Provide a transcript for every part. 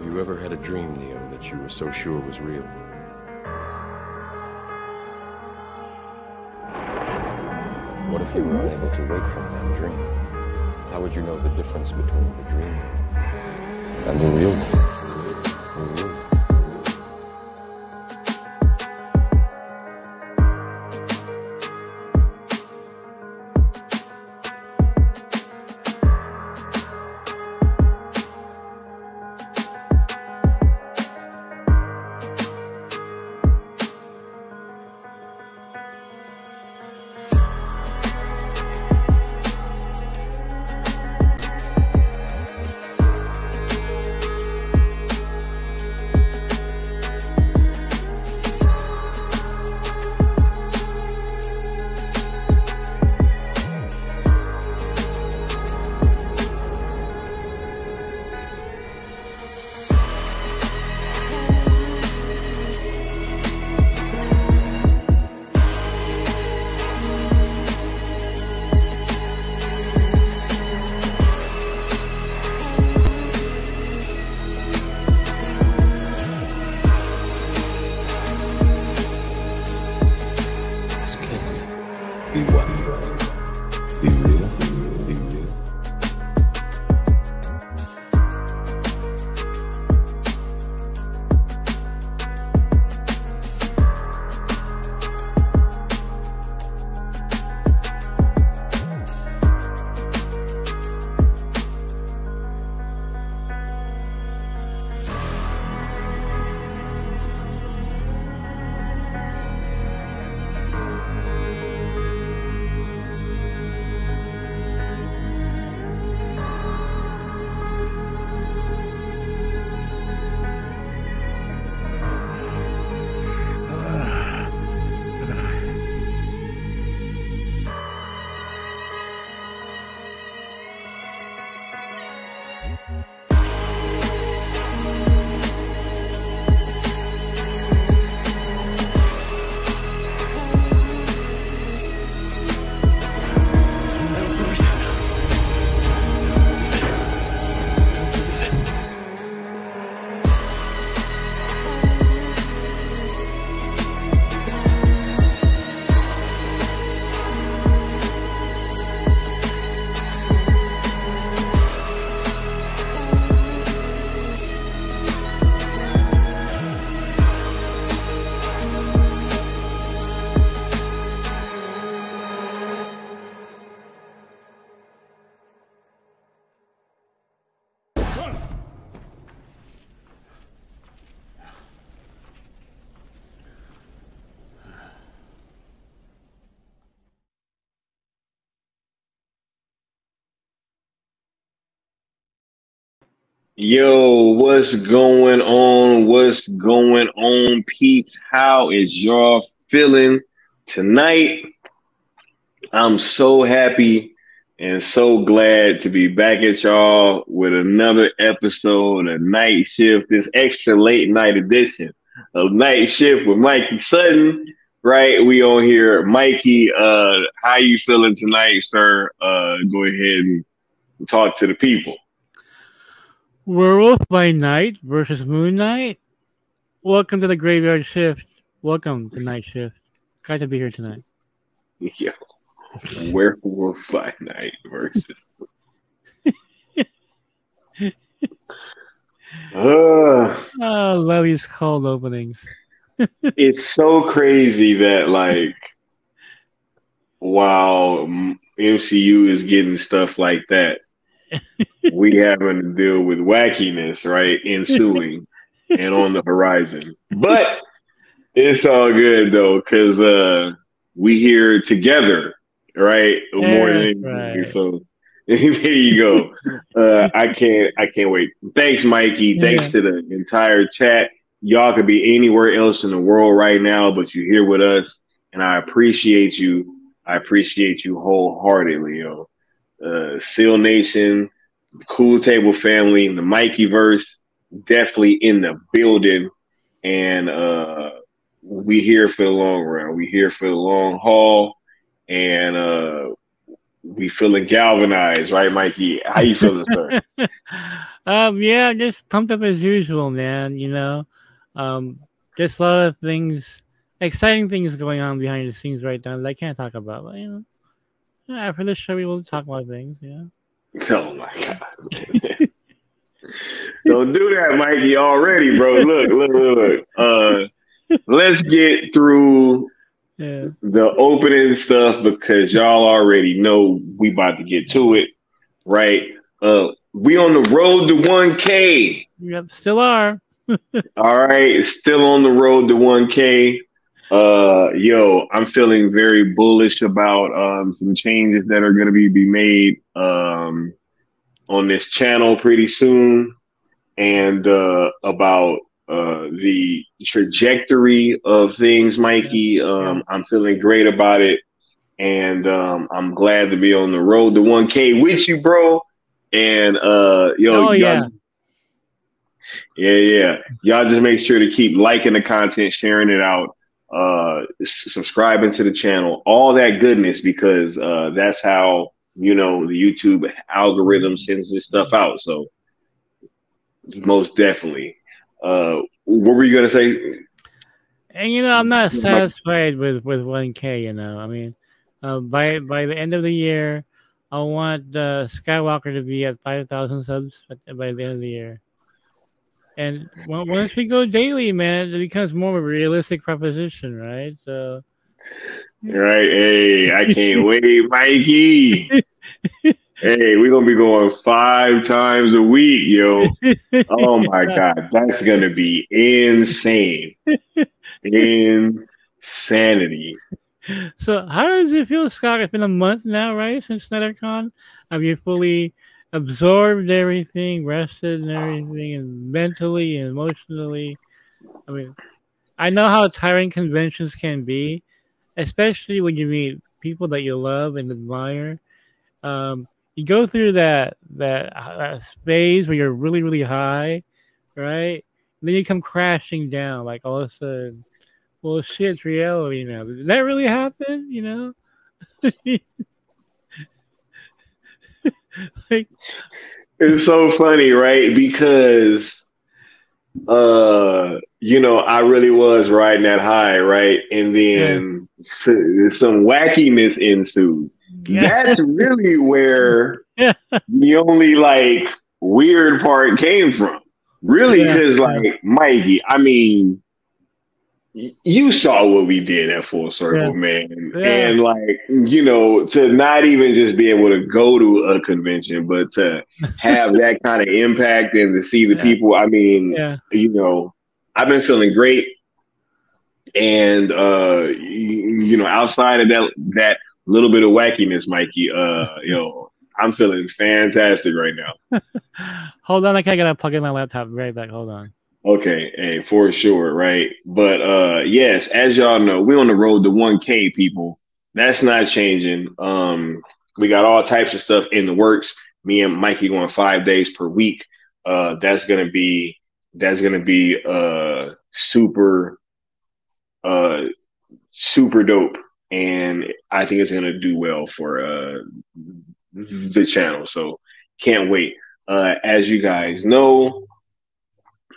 you ever had a dream, Neo, that you were so sure was real? What if you were unable to wake from that dream? How would you know the difference between the dream and the real one? The real one. Be what? Be real? Be real? Yo, what's going on? What's going on, peeps? How is y'all feeling tonight? I'm so happy and so glad to be back at y'all with another episode of Night Shift, this extra late night edition of Night Shift with Mikey Sutton. Right, we on here. Mikey, how you feeling tonight, sir? Go ahead and talk to the people. Werewolf by night versus Moon Knight. Welcome to the graveyard shift. Welcome to night shift. Glad to be here tonight. Yo, Werewolf by night versus. Love these cold openings. It's so crazy that, like, while MCU is getting stuff like that, we having to deal with wackiness, right, ensuing and on the horizon. But it's all good though, because we here together, right? More than anything. Right. So there you go. I can't wait. Thanks, Mikey. Thanks to the entire chat. Y'all could be anywhere else in the world right now, but you're here with us, and I appreciate you. I appreciate you wholeheartedly, yo. Seal Nation, Cool Table family, the Mikey verse, definitely in the building, and we here for the long run. We here for the long haul, and we feeling galvanized, right, Mikey? How you feeling, sir? Yeah, just pumped up as usual, man. Just a lot of things, exciting things going on behind the scenes right now that I can't talk about. But after this show, we will talk about things. Yeah. Oh my god! Don't do that, Mikey. Already, bro. Look. Let's get through Yeah. the opening stuff because y'all already know we about to get to it, right? We on the road to 1K. Yep. Still are. All right, still on the road to 1K. I'm feeling very bullish about some changes that are going to be made on this channel pretty soon, and about the trajectory of things, Mikey. I'm feeling great about it, and I'm glad to be on the road to 1K with you, bro. And yeah. Y'all just make sure to keep liking the content, sharing it out, subscribing to the channel, all that goodness, because that's how the YouTube algorithm sends this stuff out. So most definitely. What were you gonna say? And I'm not satisfied with 1K. I mean, by the end of the year, I want Skywalker to be at 5,000 subs by the end of the year. And once we go daily, man, it becomes more of a realistic proposition, right? So, right? Hey, I can't wait, Mikey. Hey, we're gonna be going 5 times a week, yo. Oh my god, that's gonna be insane. Insanity. So how does it feel, Scott? It's been a month now, right, since NetherCon? Have you fully absorbed everything, rested and everything, and mentally and emotionally? I mean, I know how tiring conventions can be, especially when you meet people that you love and admire. You go through that phase where you're really, really high, right? And then you come crashing down, like all of a sudden. Well, shit, it's reality now. Did that really happen? Like, it's so funny, right? Because I really was riding that high, right? And then some wackiness ensued. That's really where the only weird part came from. Really, because Mikey, I mean, you saw what we did at Full Circle, man. And to not even just be able to go to a convention, but to have that kind of impact and to see the people. I mean, I've been feeling great. And outside of that little bit of wackiness, Mikey, I'm feeling fantastic right now. Hold on, I gotta plug in my laptop right back. Hold on. Okay, hey, for sure, right? But yes, as y'all know, we're on the road to 1K, people. That's not changing. We got all types of stuff in the works. Me and Mikey going 5 days per week. That's gonna be super super dope, and I think it's gonna do well for the channel. So can't wait. As you guys know,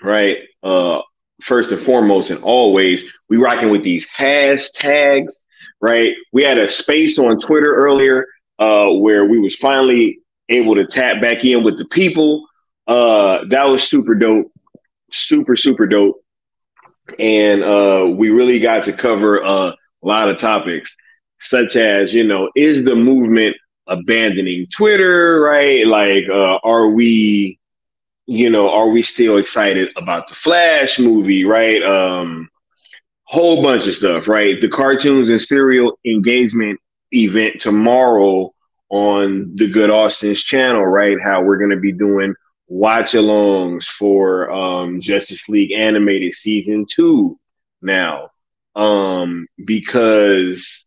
right? First and foremost, and always, we rocking with these hashtags, right? We had a space on Twitter earlier where we was finally able to tap back in with the people. That was super dope, super dope, and we really got to cover a lot of topics, such as is the movement abandoning Twitter, right? Are we still excited about the Flash movie, right? Whole bunch of stuff, right? The cartoons and serial engagement event tomorrow on the Good Austin's channel, right? How we're going to be doing watch-alongs for Justice League Animated Season 2 now. Because,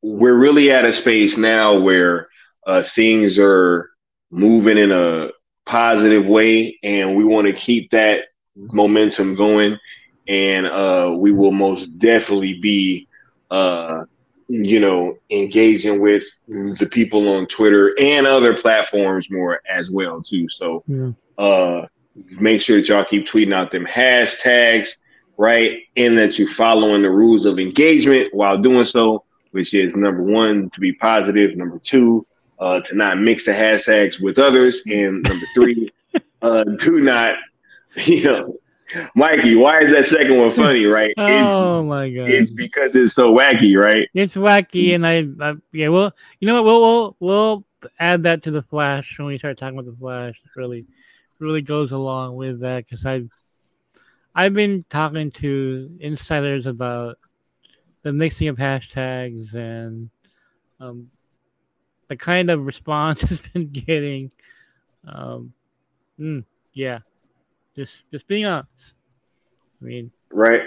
we're really at a space now where things are moving in a positive way, and we want to keep that momentum going, and we will most definitely be engaging with the people on Twitter and other platforms more as well too. So make sure that y'all keep tweeting out them hashtags, right? And that you're following the rules of engagement while doing so, which is number one, to be positive, number two, to not mix the hashtags with others, and number three, do not, Mikey, why is that second one funny, right? My god! It's because it's so wacky, right? It's wacky, and yeah. Well, you know what? We'll add that to the Flash when we start talking about the Flash. It really goes along with that because I've been talking to insiders about the mixing of hashtags and the kind of response it's been getting. Yeah. Just being honest. I mean, right.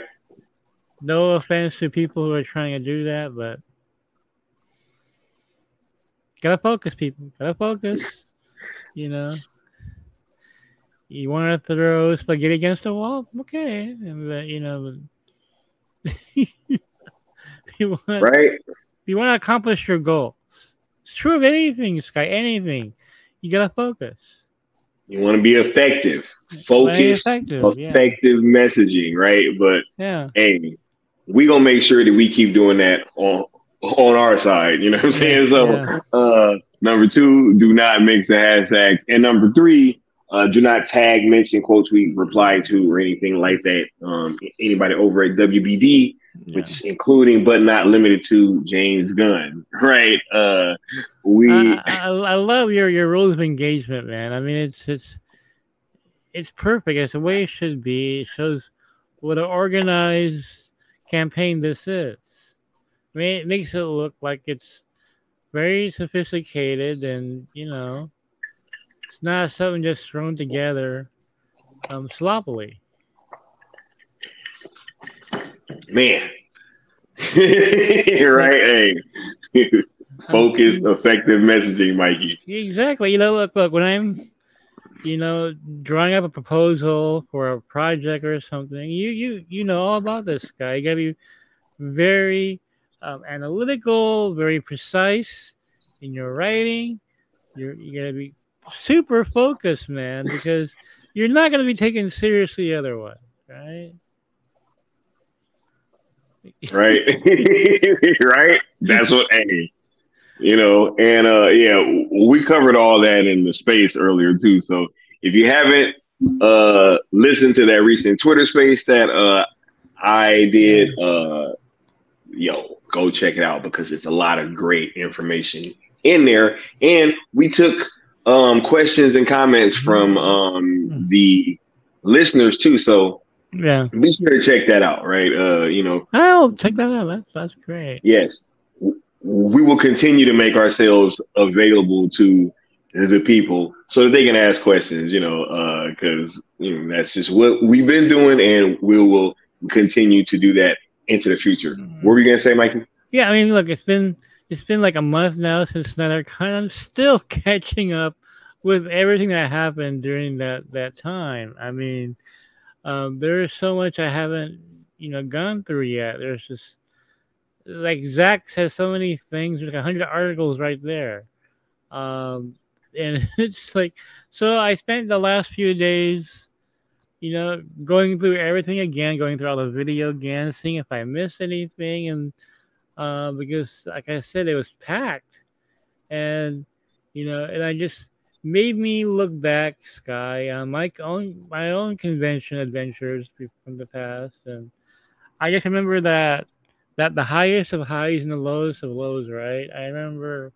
No offense to people who are trying to do that, but gotta focus, people. Gotta focus. You want to throw spaghetti against the wall? Okay, but you want to accomplish your goals. It's true of anything, Sky. Anything, you gotta focus. You want to be effective, focused, effective messaging, right? But hey, we gonna make sure that we keep doing that on our side. You know what I'm saying? So, number two, do not mix the hashtags, and number three, do not tag, mention, quote, tweet, reply to, or anything like that. Anybody over at WBD, which is including but not limited to James Gunn, right? I love your rules of engagement, man. I mean, it's perfect. It's the way it should be. It shows what an organized campaign this is. I mean, it makes it look like it's very sophisticated, and it's not something just thrown together sloppily. Man. Right? Hey. Focused, effective messaging, Mikey. Exactly. Look, when I'm drawing up a proposal for a project or something, you know all about this guy. You gotta be very analytical, very precise in your writing. You gotta be super focused, man, because you're not gonna be taken seriously otherwise, right? Right. Right. That's what. Hey. We covered all that in the space earlier too. So if you haven't listened to that recent Twitter space that I did, go check it out because it's a lot of great information in there. And we took questions and comments from the listeners too. So be sure to check that out, right? I'll check that out. That's great. Yes. We will continue to make ourselves available to the people so that they can ask questions, because that's just what we've been doing, and we will continue to do that into the future. What were you gonna say, Mikey? Yeah, I mean, look, it's been like a month now since NetherCon. I'm still catching up with everything that happened during that time. I mean, there's so much I haven't gone through yet. There's just, like Zach says, so many things. There's like 100 articles right there, and it's like, so I spent the last few days, going through everything again, going through all the video again, seeing if I missed anything, and because, like I said, it was packed, and and I just made me look back, Sky, on my own convention adventures from the past, and I just remember that the highest of highs and the lowest of lows, right? I remember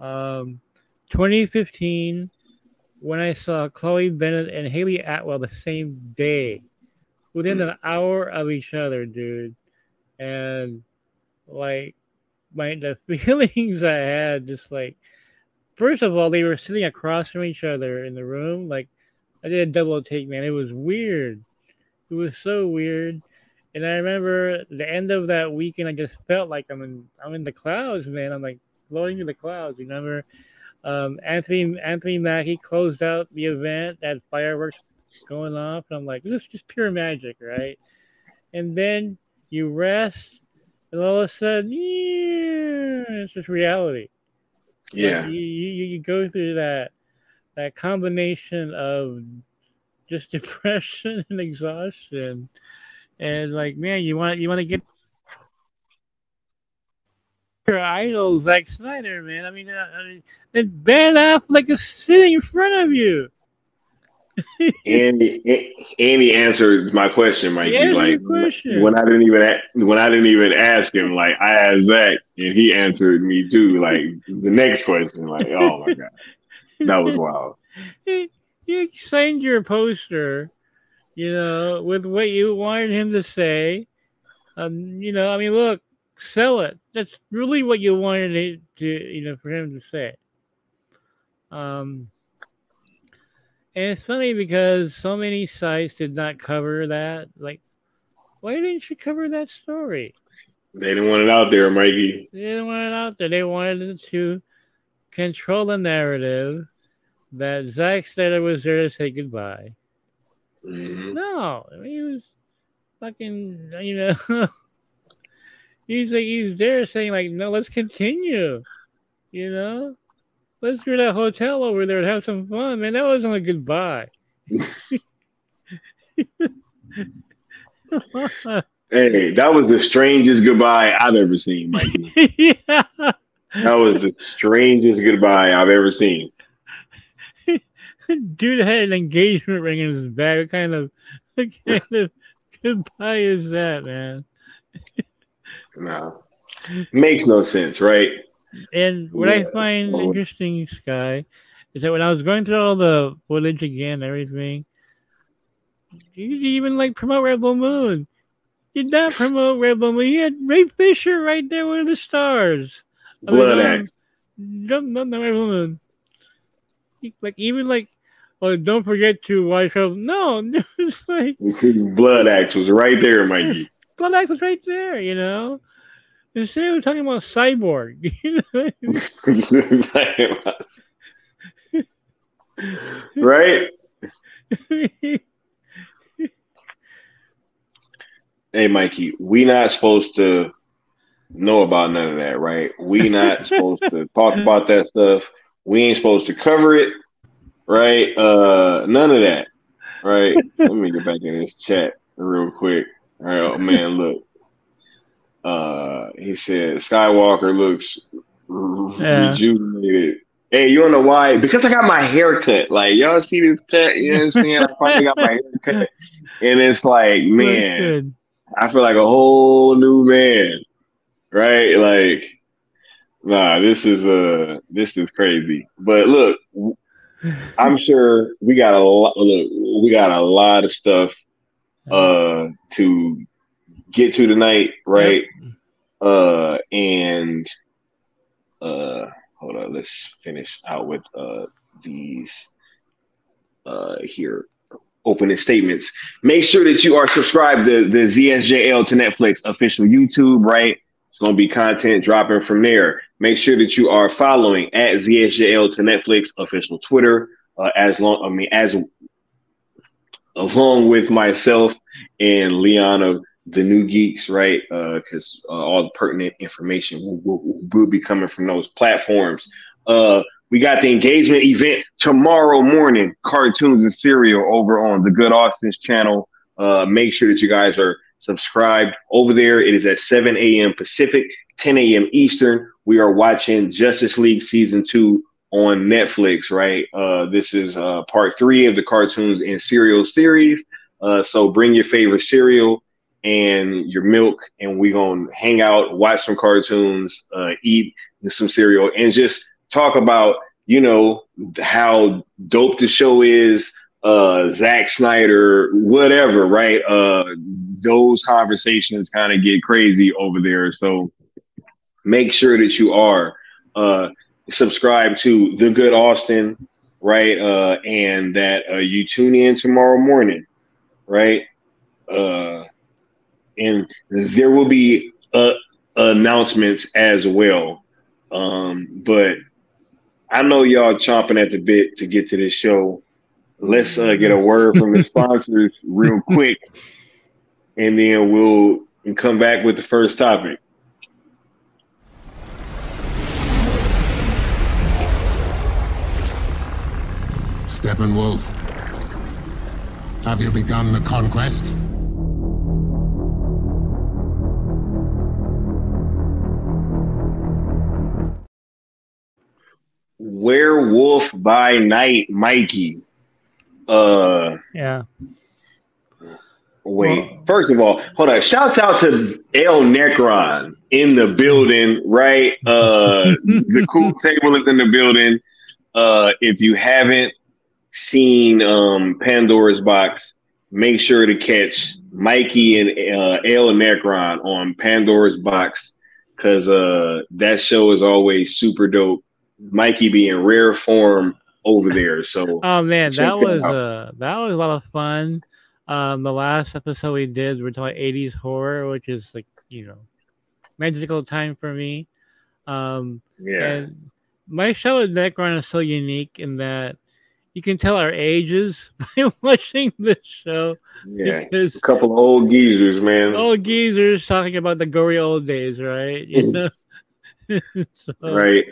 2015 when I saw Chloe Bennett and Haley Atwell the same day, within an hour of each other, dude. And like the feelings I had, just like, first of all, they were sitting across from each other in the room. Like, I did a double take, man. It was weird. It was so weird. And I remember the end of that weekend, I just felt like I'm in the clouds, man. I'm like floating in the clouds. Remember, Anthony Mackie closed out the event, had fireworks going off, and I'm like, this is just pure magic, right? And then you rest, And all of a sudden, yeah, it's just reality. Like Yeah. you go through that combination of just depression and exhaustion, and like, man, you want to get your idol Zack Snyder, man. And Ben Affleck is sitting in front of you. Andy answered my question, He Mikey. answered Like your question. when I didn't even ask him, like I asked Zach, and he answered me too. Like the next question, like, oh my god, that was wild. You signed your poster, with what you wanted him to say. Look, sell it. That's really what you wanted it to, for him to say. Um, and it's funny because so many sites did not cover that. Like, why didn't you cover that story? They didn't want it out there, Mikey. They didn't want it out there. They wanted to control the narrative that Zack Snyder was there to say goodbye. Mm-hmm. No, he was fucking, he's there saying like, no, let's continue, let's go to that hotel over there and have some fun, man. That wasn't a goodbye. Hey, that was the strangest goodbye I've ever seen, Mikey. Yeah. That was the strangest goodbye I've ever seen. Dude had an engagement ring in his bag. What kind of goodbye is that, man? No. Makes no sense, right? And what I find interesting, Sky, is that when I was going through all the footage again, everything, you didn't even like promote Rebel Moon. You did not promote Rebel Moon. You had Ray Fisher right there with the stars. Blood Axe. No, Rebel Moon. Oh, don't forget to watch out. No, it's like Blood Axe was right there, Mikey. Blood Axe was right there, Instead of talking about Cyborg, Right? Hey, Mikey, we not supposed to know about none of that, right? We not supposed to talk about that stuff. We ain't supposed to cover it, right? None of that, right? Let me get back in this chat real quick. All right, oh man, look. He said Skywalker looks rejuvenated. Hey, you wanna know why? Because I got my hair cut. Like, y'all see this cut? You know what I'm saying? I finally got my hair cut. And it's like, man, I feel like a whole new man. Right? Like, nah, this is crazy. But look, I'm sure we got a lot of stuff to get to tonight, right? Yep. Hold on, let's finish out with these here opening statements. Make sure that you are subscribed to the ZSJL to Netflix official YouTube, right? It's going to be content dropping from there. Make sure that you are following at ZSJL to Netflix official Twitter, along with myself and Leon of the New Geeks, right? Because all the pertinent information will be coming from those platforms. We got the engagement event tomorrow morning, cartoons and cereal over on the Good Austin's channel. Make sure that you guys are subscribed over there. It is at 7 a.m. Pacific, 10 a.m. Eastern. We are watching Justice League Season 2 on Netflix, right? This is part 3 of the cartoons and cereal series. So bring your favorite cereal and your milk, and we're going to hang out, watch some cartoons, eat some cereal, and just talk about, how dope the show is, Zack Snyder, whatever, right? Those conversations kind of get crazy over there. So make sure that you are subscribed to The Good Austin, right? And that you tune in tomorrow morning, right? And there will be announcements as well. But I know y'all chomping at the bit to get to this show. Let's get a word from the sponsors real quick, and then we'll come back with the first topic. Steppenwolf, have you begun the conquest? Werewolf by Night, Mikey. Yeah. Wait. Well, First of all, hold on. Shouts out to El Necron in the building, right? The cool table is in the building. If you haven't seen Pandora's Box, make sure to catch Mikey and El Necron on Pandora's Box, because that show is always super dope. Mikey be in rare form over there. So oh man, check that was out. a lot of fun. The last episode we did, we're talking 80s horror, which is like, magical time for me. Yeah. And my show with Necron is so unique in that you can tell our ages by watching this show. Yeah. Because A couple of old geezers, man. old geezers talking about the gory old days, right? So, Right.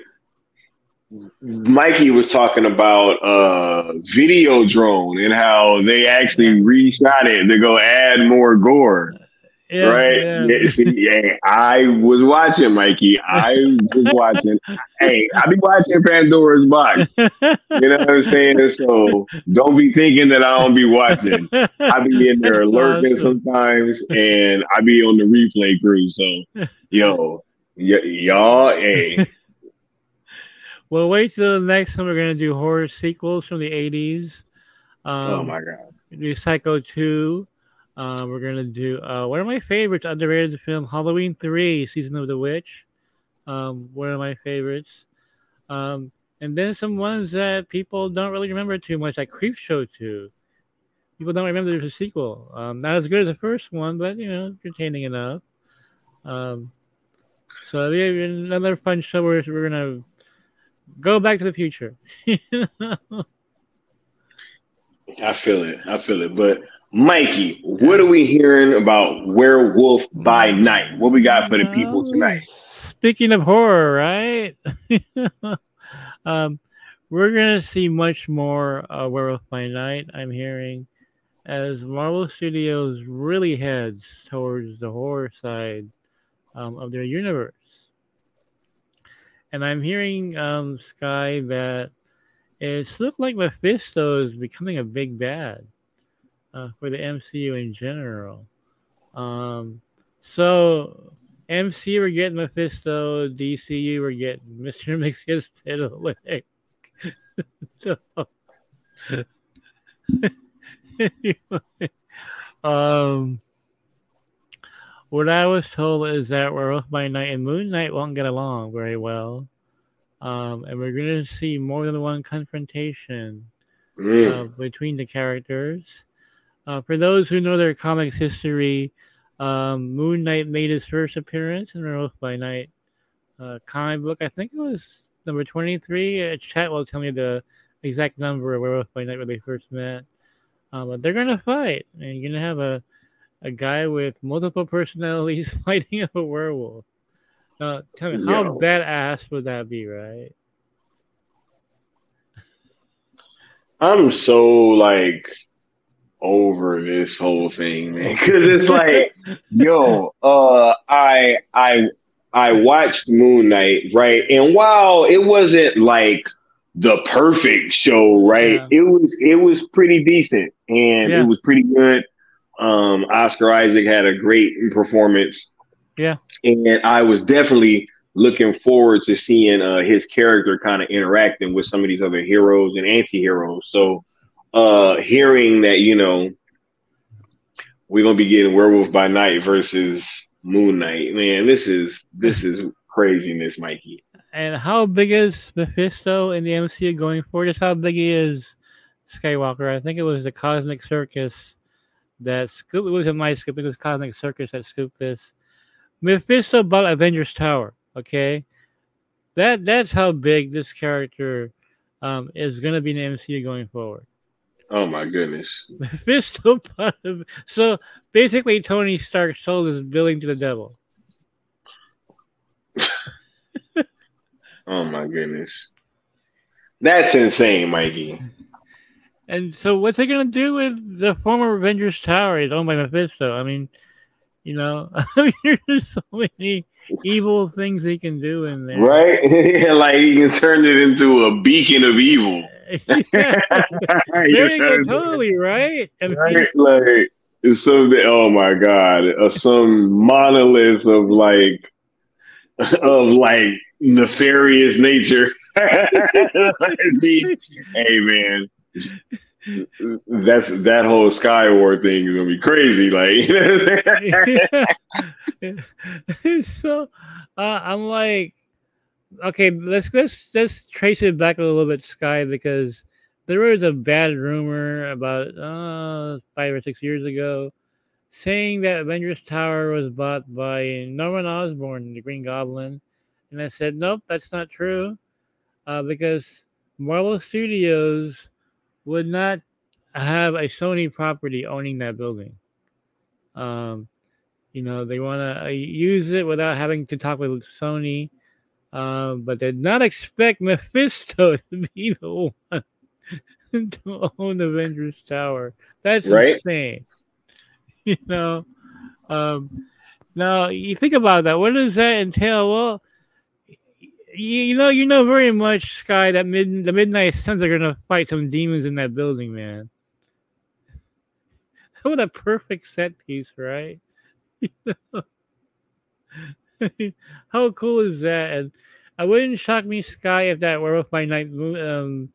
Mikey was talking about Videodrone and how they actually reshot it to go add more gore. yeah, Right? yeah. Yeah, see, yeah, I was watching, Mikey. I was watching. Hey, I be watching Pandora's Box. You know what I'm saying? So don't be thinking that I don't be watching. I be in there That's lurking awesome. sometimes, and I be on the replay crew. So, y'all, hey. Well, wait till the next time we're going to do horror sequels from the 80s. Oh my God. We do Psycho 2. We're going to do one of my favorites, underrated film, Halloween 3, Season of the Witch. One of my favorites. And then some ones that people don't really remember too much, like Creepshow 2. People don't remember there's a sequel. Not as good as the first one, but, entertaining enough. So we have another fun show where we're going to go back to the future. I feel it. But Mikey, what are we hearing about Werewolf by Night? What we got for the people tonight? Speaking of horror, right? We're gonna see much more Werewolf by Night, I'm hearing, as Marvel Studios really heads towards the horror side of their universe. And I'm hearing, Sky, that it looks like Mephisto is becoming a big bad for the MCU in general. So MCU we're getting Mephisto, DCU we're getting Mr. Mxyzptlk. So, what I was told is that Werewolf by Night and Moon Knight won't get along very well. And we're going to see more than one confrontation between the characters. For those who know their comics history, Moon Knight made his first appearance in Werewolf by Night comic book. I think it was number 23. Chat will tell me the exact number of Werewolf by Night where they first met. But they're going to fight, and you're going to have a guy with multiple personalities fighting a werewolf. Now, tell me, how badass would that be, right? I'm so over this whole thing, man, because it's like, I watched Moon Knight, right, and while it wasn't like the perfect show, right, it was pretty decent and it was pretty good. Oscar Isaac had a great performance. Yeah. And I was definitely looking forward to seeing his character kind of interacting with some of these other heroes and anti-heroes. So hearing that, we're going to be getting Werewolf by Night versus Moon Knight, man, this is craziness, Mikey. And how big is Mephisto in the MCU going forward? Just how big he is Skywalker. I think it was the Cosmic Circus that scooped. It wasn't my scoop. It was Cosmic Circus that scooped this. Mephisto bought Avengers Tower. Okay, that's how big this character is going to be in the MCU going forward. Oh my goodness! Mephisto bought. So basically, Tony Stark sold his building to the devil. Oh my goodness. That's insane, Mikey. And so, what's it gonna do with the former Avengers Tower? It's owned by Mephisto. I mean, there's so many evil things he can do in there. Right? Like he can turn it into a beacon of evil. Yeah. There you go, totally right. I mean, Right? Like it's something. Oh my god! Some monolith of nefarious nature. Hey man, that whole Skyward thing is gonna be crazy. Like, so I'm like, okay, let's trace it back a little bit, Sky, because there was a bad rumor about 5 or 6 years ago saying that Avengers Tower was bought by Norman Osborn, the Green Goblin, and I said, nope, that's not true, because Marvel Studios would not have a Sony property owning that building. They want to use it without having to talk with Sony, but did not expect Mephisto to be the one to own Avengers Tower. That's right? insane. Now you think about that. What does that entail? Well, you know very much, Sky, that the Midnight Suns are gonna fight some demons in that building, man. What a perfect set piece, right? How cool is that? And I wouldn't shock me, Sky, if that Werewolf by Night Moon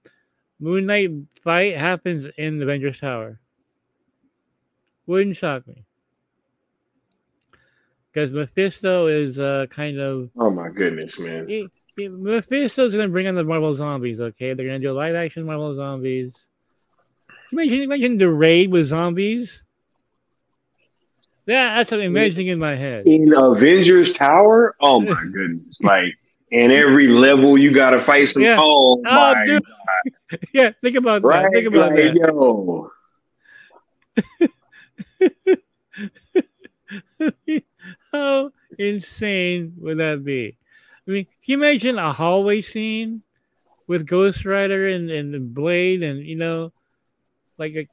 Knight fight happens in the Avengers Tower. Wouldn't shock me. Because Mephisto is kind of... Oh my goodness, man. Mephisto's going to bring on the Marvel Zombies, okay? They're going to do live action Marvel Zombies. Can you imagine the raid with zombies? Yeah, that's what I'm imagining in my head. In Avengers Tower? Oh my goodness. Like, in every level you got to fight some... Yeah. Oh my dude. God. Yeah, think about right? that. Think about like, that. Yo. How insane would that be? I mean, can you imagine a hallway scene with Ghost Rider and the Blade and,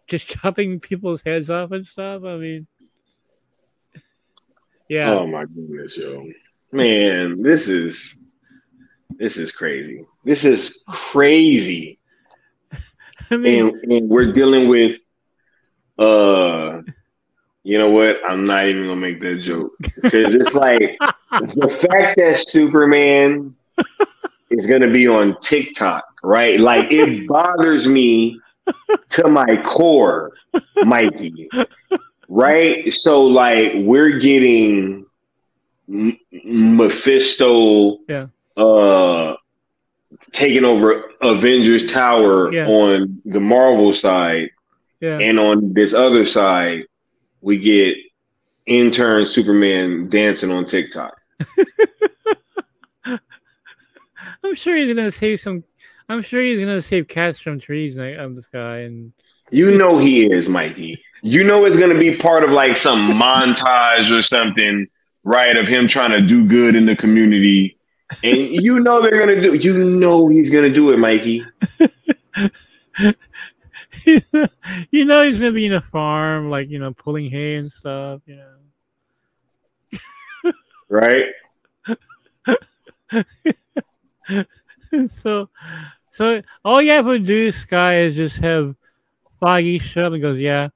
just chopping people's heads off and stuff? I mean, yeah. Oh my goodness, yo. Man, this is crazy. This is crazy. I mean, and we're dealing with you know what? I'm not even gonna make that joke because it's like the fact that Superman is gonna be on TikTok, right? Like it bothers me to my core, Mikey. Right? So like we're getting Mephisto taking over Avengers Tower on the Marvel side. Yeah. And on this other side, we get intern Superman dancing on TikTok. I'm sure he's gonna save cats from trees on the sky, and you know he is, Mikey. You know it's gonna be part of like some montage or something, right? Of him trying to do good in the community, and you know they're gonna do. You know he's gonna do it, Mikey. You know he's gonna be in a farm, like pulling hay and stuff. Right. So all you have to do, Sky, is just have Foggy show up and goes, "Yeah,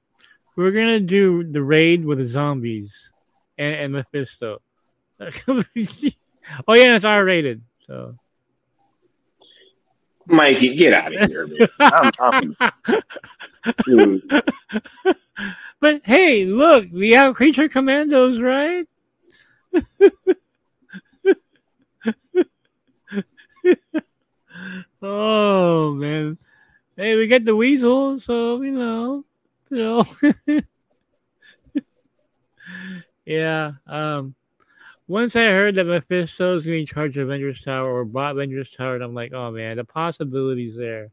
we're gonna do the raid with the zombies and Mephisto." Oh yeah, it's R-rated. So, Mikey, get out of here, man. But hey, look, we have Creature Commandos, right? Oh man, hey, we get the Weasel, so yeah. Once I heard that Mephisto's going to be in charge of Avengers Tower or bought Avengers Tower, and I'm like, oh man, the possibilities there.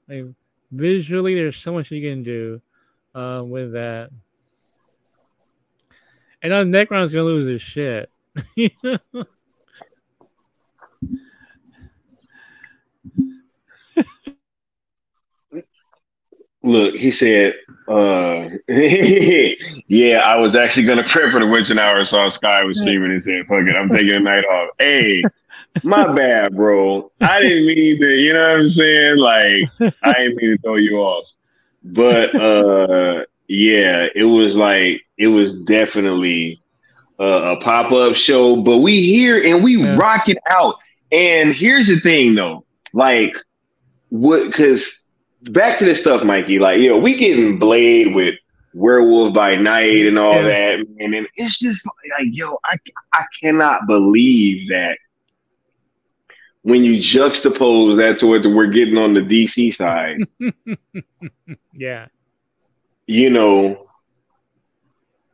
Like, visually, there's so much you can do with that. And now Necron's going to lose his shit. look, he said, yeah, I was actually gonna prep for the witching hour, saw Sky was streaming and said, fuck it, I'm taking a night off. Hey, my bad, bro. I didn't mean to, you know what I'm saying? Like, I didn't mean to throw you off. But yeah, it was definitely a pop-up show. But we here and we rock it out. And here's the thing though, like because back to this stuff, Mikey, like, we getting Blade with Werewolf by Night and all that, man. And it's just like, I cannot believe that when you juxtapose that to what we're getting on the DC side. Yeah.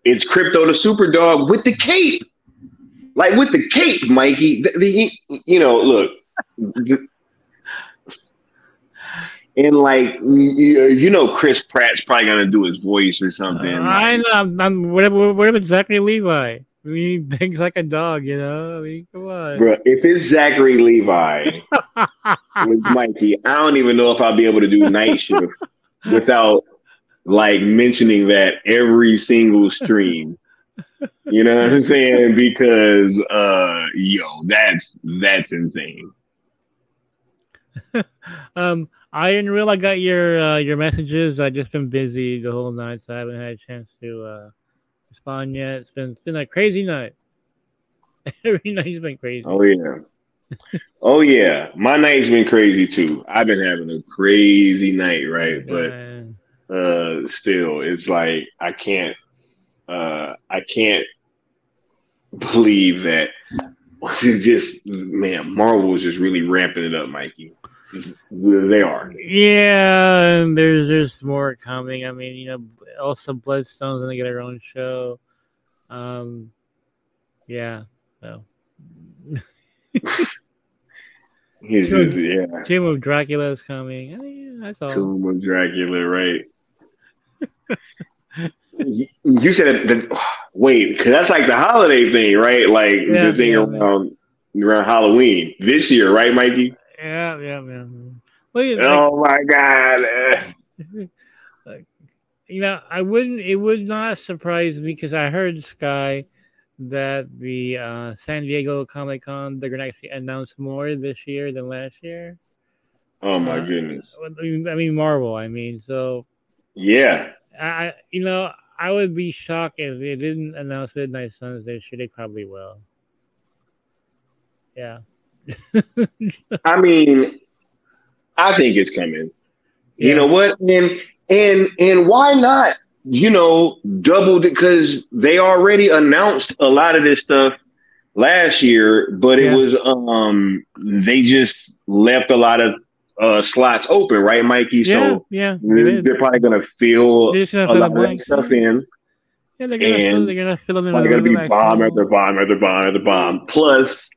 It's Crypto the Superdog with the cape. Like, with the cape, Mikey. Look. And, like, Chris Pratt's probably going to do his voice or something. I know. I'm whatever Zachary Levi. I mean, he begs like a dog, I mean, come on. Bro, if it's Zachary Levi with Mikey, I don't even know if I'll be able to do night shift without, like, mentioning that every single stream. You know what I'm saying? Because, that's insane. I didn't realize I got your messages. I've just been busy the whole night, so I haven't had a chance to respond yet. It's been a crazy night. Every night's been crazy. Oh yeah. My night's been crazy too. I've been having a crazy night, right? But still, it's like I can't believe that. It's just, man, Marvel is just really ramping it up, Mikey. They are. Yeah, and there's more coming. I mean, also Bloodstone's gonna get their own show. Yeah. So. Tomb of Dracula is coming. I mean, that's all. Tomb of Dracula, right? You said that. Wait, because that's like the holiday thing, right? Like the thing around Halloween this year, right, Mikey? Yeah. Oh my God! It would not surprise me because I heard, Sky, that the San Diego Comic-Con, they're gonna actually announce more this year than last year. Oh my goodness! I mean Marvel. So yeah. I would be shocked if they didn't announce Midnight Suns this year. They probably will. Yeah. I mean, I think it's coming. Yeah. You know what? And why not? Double it, because they already announced a lot of this stuff last year, but it was they just left a lot of slots open, right, Mikey? So they're probably gonna fill a lot of that stuff in. Yeah, they're gonna fill in. It's gonna be bomb after bomb after bomb after bomb. Plus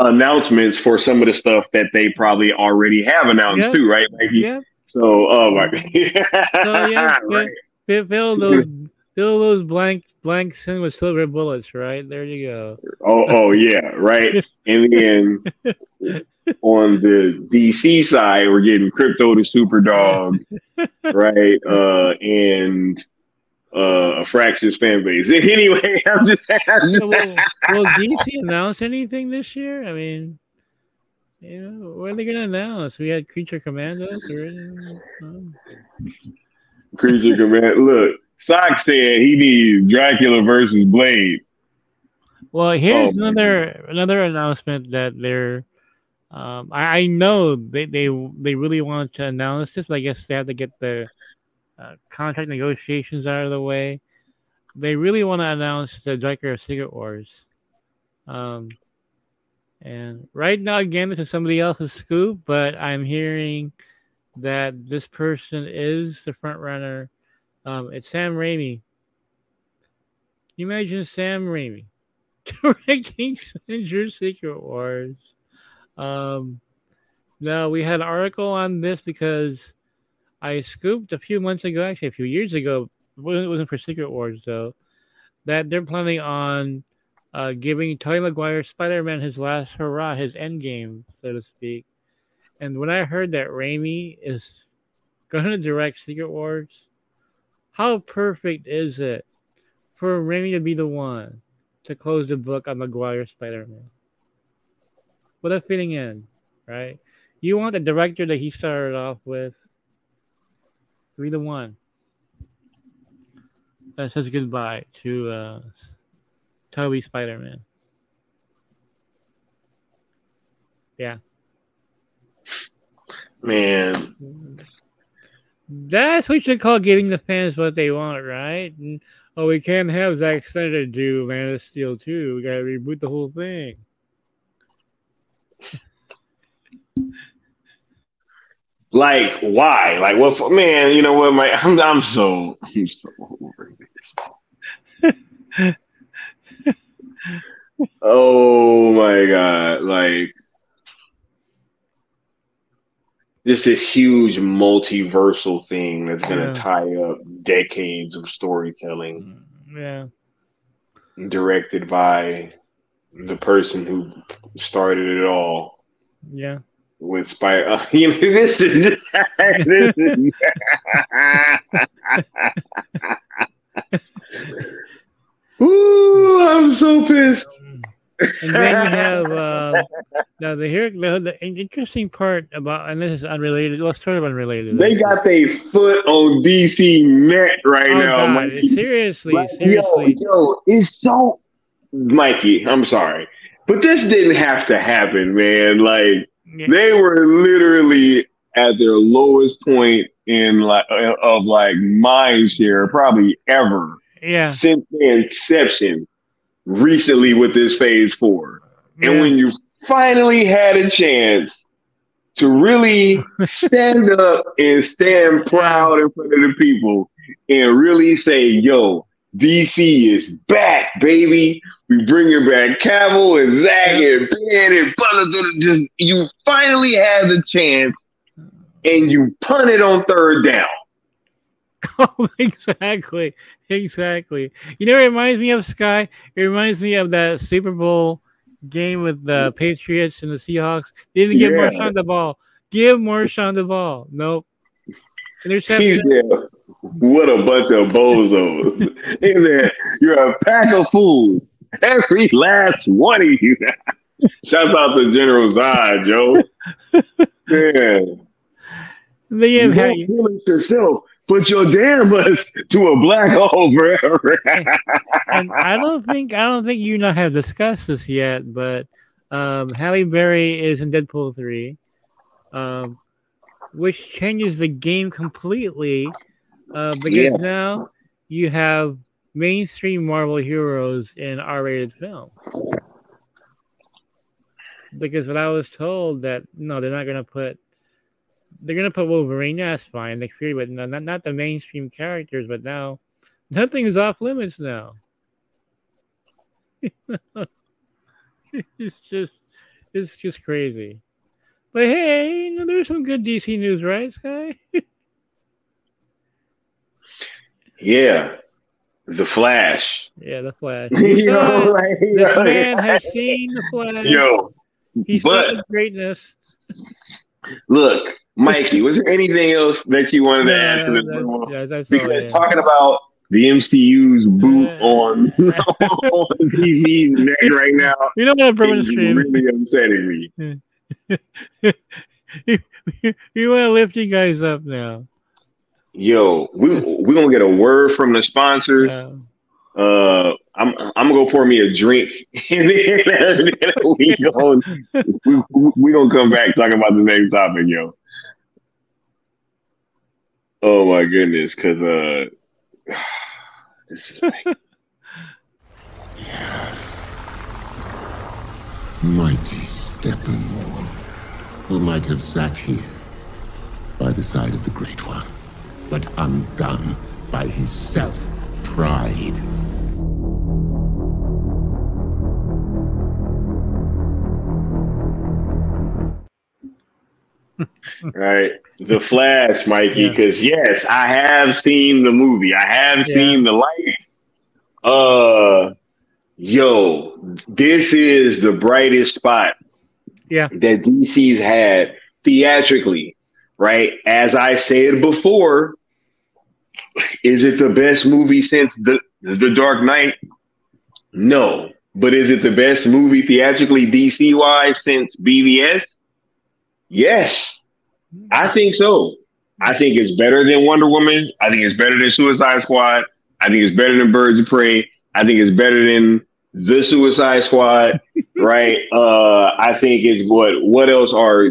announcements for some of the stuff that they probably already have announced too, right, Mikey? Yeah. So, oh my God. Right. Fill those blanks in with silver bullets, right? There you go. Oh yeah, right. And then on the DC side, we're getting Crypto the Superdog, right? And a Fraxis fan base. Anyway, I'm just will DC announce anything this year? I mean, what are they gonna announce? We had Creature Commandos already. Creature Command. Look, Sock said he needs Dracula versus Blade. Well, here's another announcement that they're. I know they really want to announce this, but I guess they have to get the contract negotiations out of the way. They really want to announce the Director of Secret Wars. And right now, again, this is somebody else's scoop, but I'm hearing that this person is the front runner. It's Sam Raimi. Can you imagine Sam Raimi directing Stranger Secret Wars? No, we had an article on this because I scooped a few months ago, actually a few years ago. It wasn't for Secret Wars though. That they're planning on giving Tobey Maguire Spider-Man his last hurrah, his end game, so to speak. And when I heard that Raimi is going to direct Secret Wars. How perfect is it for Raimi to be the one to close the book on Maguire Spider-Man? What a fitting end, right? You want the director that he started off with to be the one that says goodbye to Tobey Spider-Man. Yeah. Man. That's what you should call giving the fans what they want, right? And, we can't have Zack Snyder do Man of Steel 2. We gotta reboot the whole thing. Like, why? Like, what? Man, you know what? I'm so over this. Oh my God! Like, just this huge multiversal thing that's gonna tie up decades of storytelling. Yeah. Directed by the person who started it all. Yeah. With Spider, this is Ooh, I'm so pissed. And then you have now the interesting part about, and this is unrelated. Well, sort of unrelated. They got their foot on DC neck right now. God, seriously. Yo, it's so Mikey. I'm sorry, but this didn't have to happen, man. Like. Yeah. They were literally at their lowest point in mind share probably ever. Yeah. Since the inception recently with this phase 4. Yeah. And when you finally had a chance to really stand up and stand proud in front of the people and really say, yo, DC is back, baby. We bringing back Cavill and Zack and Ben and just you finally had the chance and you punted on third down. Oh, exactly. You know, it reminds me of Sky. It reminds me of that Super Bowl game with the Patriots and the Seahawks. They didn't give Marshawn the ball. Give Marshawn the ball. Nope. Interception. What a bunch of bozos. In there, you're a pack of fools. Every last one of you. Shouts out to General Zod, Joe. Man. You don't kill it yourself, but your damn us to a black hole forever. And I don't think you and I have discussed this yet, but Halle Berry is in Deadpool 3, which changes the game completely. Because now you have mainstream Marvel heroes in R-rated film. Because what I was told that no, they're going to put Wolverine. That's fine, Nick Fury, but not the mainstream characters. But now nothing is off limits now. It's just crazy. But hey, there's some good DC news, right, Sky? Yeah, The Flash. Yeah, The Flash. This man has seen The Flash. Yo, he's got the greatness. Look, Mikey, was there anything else that you wanted to add to this? Because talking about the MCU's boot on DC's neck right now, you know what, is really upsetting me. You want to lift you guys up now. Yo, we're gonna get a word from the sponsors. I'm gonna go pour me a drink, and then we gonna come back talking about the next topic, yo. Oh my goodness, because this is right. Yes, mighty Steppenwolf, who might have sat here by the side of the Great One, but undone by his self-pride. Right, The Flash, Mikey, because yes, I have seen the movie. I have seen the light. Yo, this is the brightest spot that DC's had theatrically right? As I said before, is it the best movie since the Dark Knight? No. But is it the best movie theatrically DC wise since BVS? Yes. I think so. I think it's better than Wonder Woman. I think it's better than Suicide Squad. I think it's better than Birds of Prey. I think it's better than The Suicide Squad, right? I think it's what else are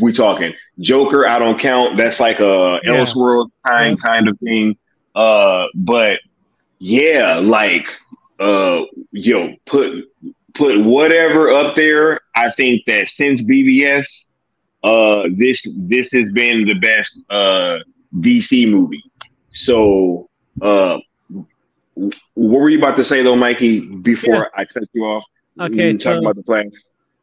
we talking? Joker, I don't count. That's like a Elseworld kind of thing. But yeah, like put whatever up there. I think that since BVS, this has been the best DC movie. So what were you about to say though, Mikey, before I cut you off? Okay, talk about the Flash.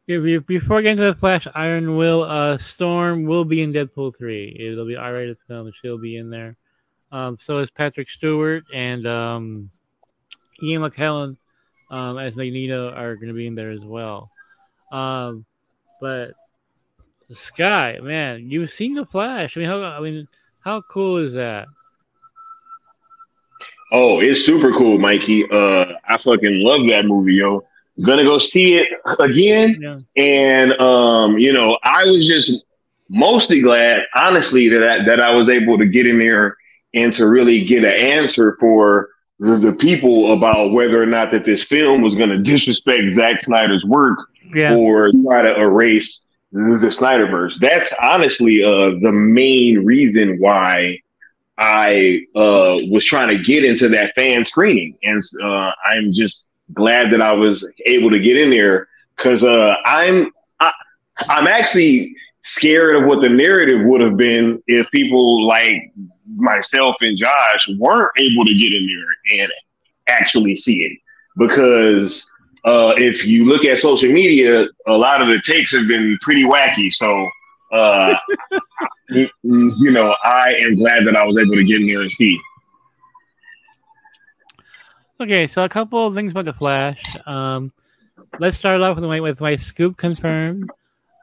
Before getting to the Flash, Iron Will, Storm will be in Deadpool 3. It'll be R-rated film. She'll be in there. So is Patrick Stewart and Ian McKellen as Magneto are going to be in there as well. But the Sky, man, you've seen the Flash. I mean, how cool is that? Oh, it's super cool, Mikey. I fucking love that movie, yo. Gonna go see it again. Yeah. And I was just mostly glad, honestly, that I was able to get in there and to really get an answer for the people about whether or not that this film was going to disrespect Zack Snyder's work or try to erase the Snyderverse. That's honestly the main reason why I was trying to get into that fan screening. And I'm just glad that I was able to get in there because I'm actually scared of what the narrative would have been if people like myself and Josh weren't able to get in there and actually see it. Because if you look at social media, a lot of the takes have been pretty wacky. So, I am glad that I was able to get in here and see. Okay, so a couple of things about the Flash. Let's start off with my scoop confirmed.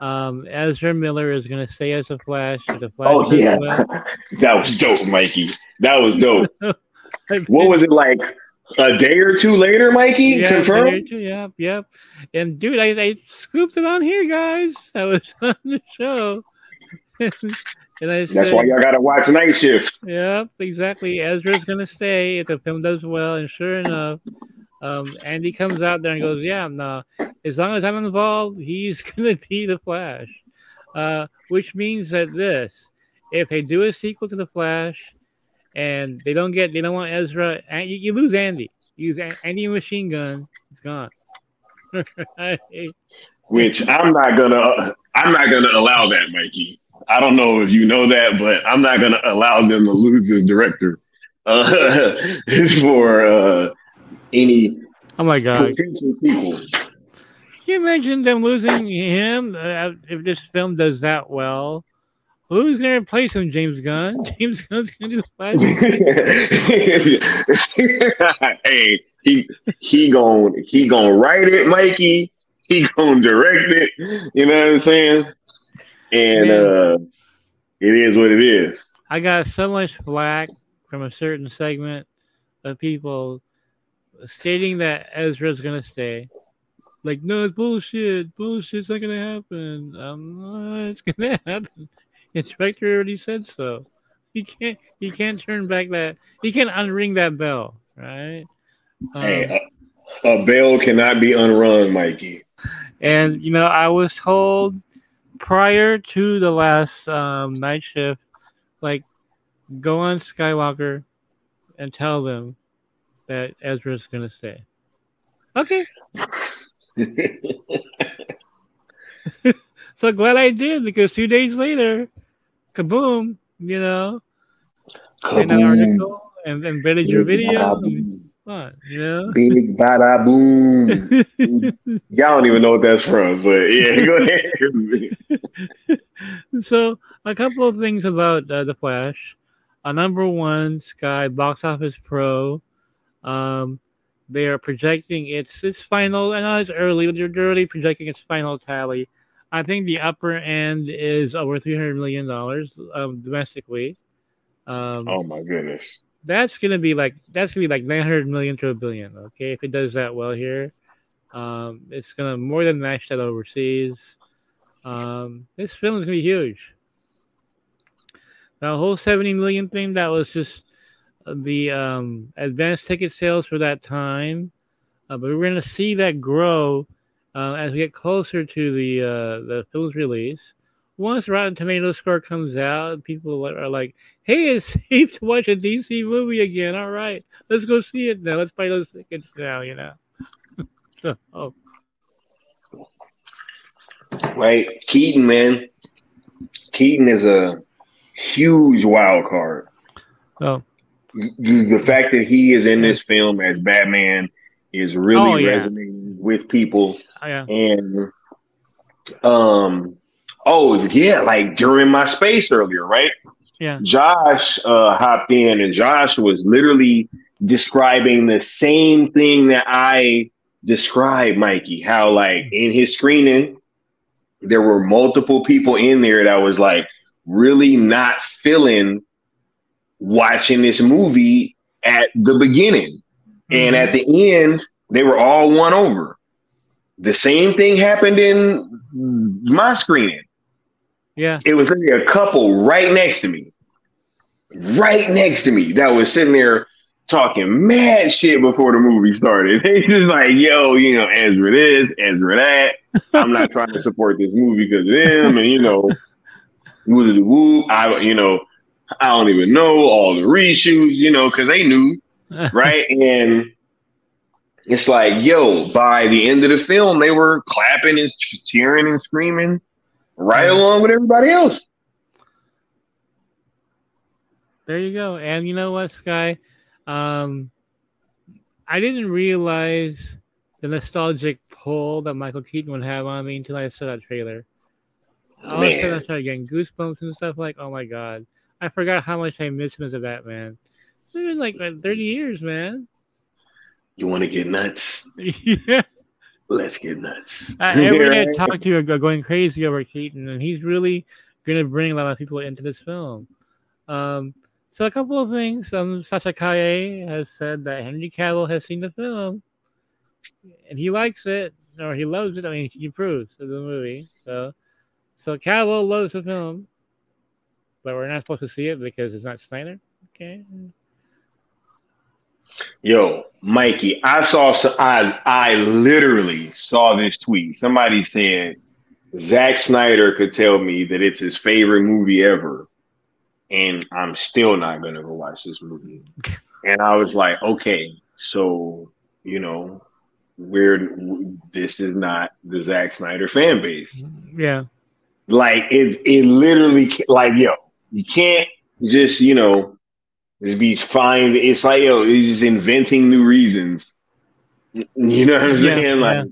Ezra Miller is going to stay as the Flash. Oh yeah, that was dope, Mikey. That was dope. What was it like? A day or two later, Mikey? Yeah, confirmed? Yep. And dude, I scooped it on here, guys. I was on the show. And That's why y'all gotta watch Night Shift. Yep, exactly. Ezra's gonna stay if the film does well, and sure enough, Andy comes out there and goes, "Yeah, no, as long as I'm involved, he's gonna be the Flash." Which means that if they do a sequel to the Flash, and they don't want Ezra, and you lose Andy. You use Andy Machine Gun, it's gone. Which I'm not gonna allow that, Mikey. I don't know if you know that, but I'm not going to allow them to lose this director for any oh my god potential sequel. Can you imagine them losing him if this film does that well? Who's going to replace him? James Gunn? James Gunn's going to do the Flash? Hey, he gonna write it, Mikey. He gonna direct it. You know what I'm saying? And it is what it is. I got so much flack from a certain segment of people stating that Ezra's gonna stay. Like, no, it's bullshit. Bullshit's not gonna happen. It's gonna happen. The director already said so. He can't turn back that. He can't unring that bell, right? Hey, a bell cannot be unrung, Mikey. And I was told prior to the last Night Shift, like, go on Skywalker and tell them that Ezra's gonna stay. Okay. So glad I did, because 2 days later, kaboom, Kaboom. an article and embedded your video. Big bada boom. Y'all don't even know what that's from, but yeah, go ahead. So a couple of things about the Flash. Number one, Sky Box Office Pro. They are projecting its final. I know it's early, but they're already projecting its final tally I think the upper end is over $300 million domestically. Oh my goodness. That's gonna be like 900 million to $1 billion. Okay, if it does that well here, it's gonna more than match that overseas. This film is gonna be huge. The whole 70 million thing, that was just the advanced ticket sales for that time, but we're gonna see that grow as we get closer to the film's release. Once Rotten Tomatoes score comes out, people are like, "Hey, it's safe to watch a DC movie again. All right, let's go see it now. Let's buy those tickets now." You know. So, Right, Keaton, man. Keaton is a huge wild card. oh, The fact that he is in this film as Batman is really resonating with people. oh yeah, And oh yeah, like during my space earlier, right? yeah, Josh hopped in, and Josh was literally describing the same thing that I described, Mikey. How like in his screening, there were multiple people in there that was like really not feeling watching this movie at the beginning. And at the end, they were all won over. The same thing happened in my screening. yeah. It was literally a couple right next to me that was sitting there talking mad shit before the movie started. They just like, yo, you know, Ezra this, Ezra that. I'm not trying to support this movie because of them, and you know, woo. I don't even know all the reshoots, you know, because they knew, right? And it's like, yo, by the end of the film, they were clapping and cheering and screaming right along with everybody else. There you go. And you know what, Sky? I didn't realize the nostalgic pull that Michael Keaton would have on me until I saw that trailer. All of a sudden, I started getting goosebumps and stuff like, oh my God. I forgot how much I missed him as a Batman. It's been like 30 years, man. You want to get nuts? Yeah. Let's get nuts. Everybody I talk to are going crazy over Keaton, and he's really going to bring a lot of people into this film. So a couple of things. Sasha Kaye has said that Henry Cavill has seen the film, and he likes it, or he loves it. I mean, he approves of the movie. So Cavill loves the film, but we're not supposed to see it because it's not Snyder. Okay. Yo, Mikey, I literally saw this tweet. Somebody said Zack Snyder could tell me that it's his favorite movie ever, and I'm still not gonna go watch this movie. And I was like, okay, so you know, this is not the Zack Snyder fan base. Yeah. Like it literally, like, yo, you can't just, you know, just be fine. It's like, yo, he's just inventing new reasons. You know what I'm saying? Like,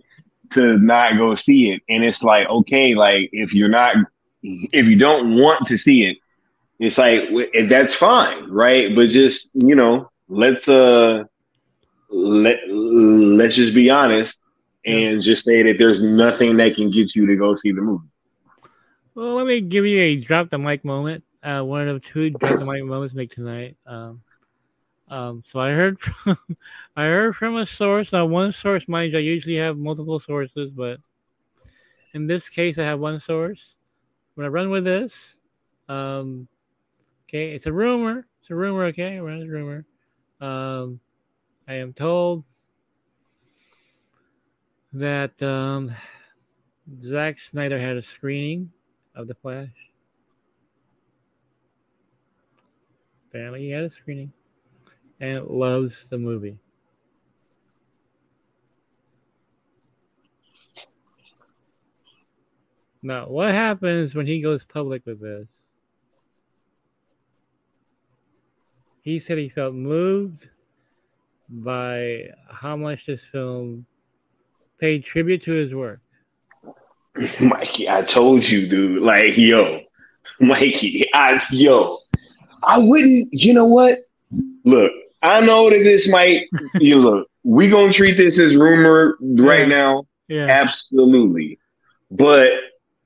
to not go see it. And it's like, okay, like if you don't want to see it, it's like, that's fine, right? But just, you know, let's just be honest and just say that there's nothing that can get you to go see the movie. Well, let me give you a drop the mic moment. One of the two drop the mic moments make tonight. So I heard from a source. Now, one source, mind you, I usually have multiple sources, but in this case, I have one source. I'm gonna run with this. Okay, it's a rumor. It's a rumor. Okay, run a rumor. I am told that Zack Snyder had a screening of The Flash. Apparently, he had a screening and loves the movie. Now, what happens when he goes public with this? He said he felt moved by how much this film paid tribute to his work. Mikey, I told you, dude. Like, yo, Mikey, I wouldn't. You know what? Look, I know that this might. We gonna treat this as rumor right now. Yeah, absolutely. But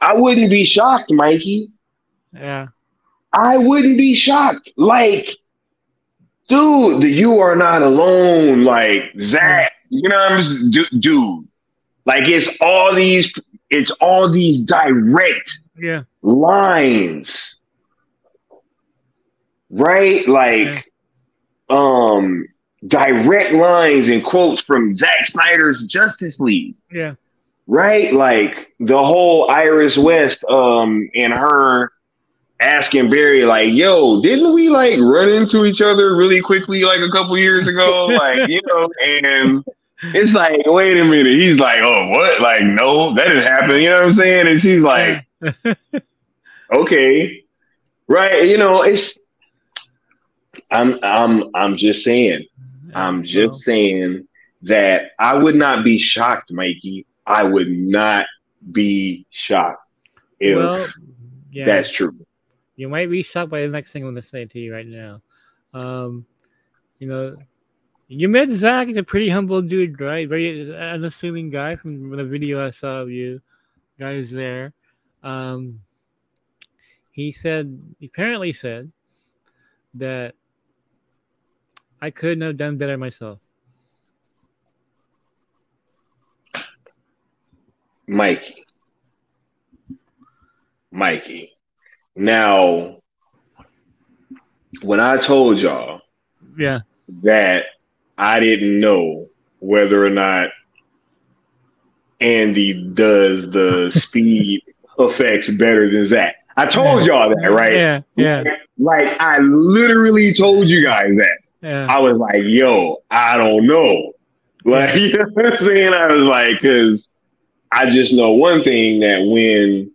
I wouldn't be shocked, Mikey. Yeah. I wouldn't be shocked. Like, dude, the You Are Not Alone, like Zach, you know what I'm saying? Dude. Like it's all these direct lines. Right? Like direct lines and quotes from Zack Snyder's Justice League. Yeah. Right? Like the whole Iris West and her asking Barry, like, yo, didn't we like run into each other really quickly like a couple years ago? Like, you know, and it's like, wait a minute. He's like, oh, what? Like, no, that didn't happen. You know what I'm saying? And she's like, okay. Right. You know, it's I'm just saying. I'm just saying that I would not be shocked, Mikey. I would not be shocked if that's true. You might be shocked by the next thing I'm going to say to you right now. You know, you met Zach, a pretty humble dude, right? Very unassuming guy from the video I saw of you guys there. He apparently said that I couldn't have done better myself. Mikey. Now, when I told y'all that I didn't know whether or not Andy does the speed effects better than Zach. I told y'all that, right? Yeah. Like I literally told you guys that. Yeah. I was like, yo, I don't know. Like, you know what I'm saying? I was like, because I just know one thing, that when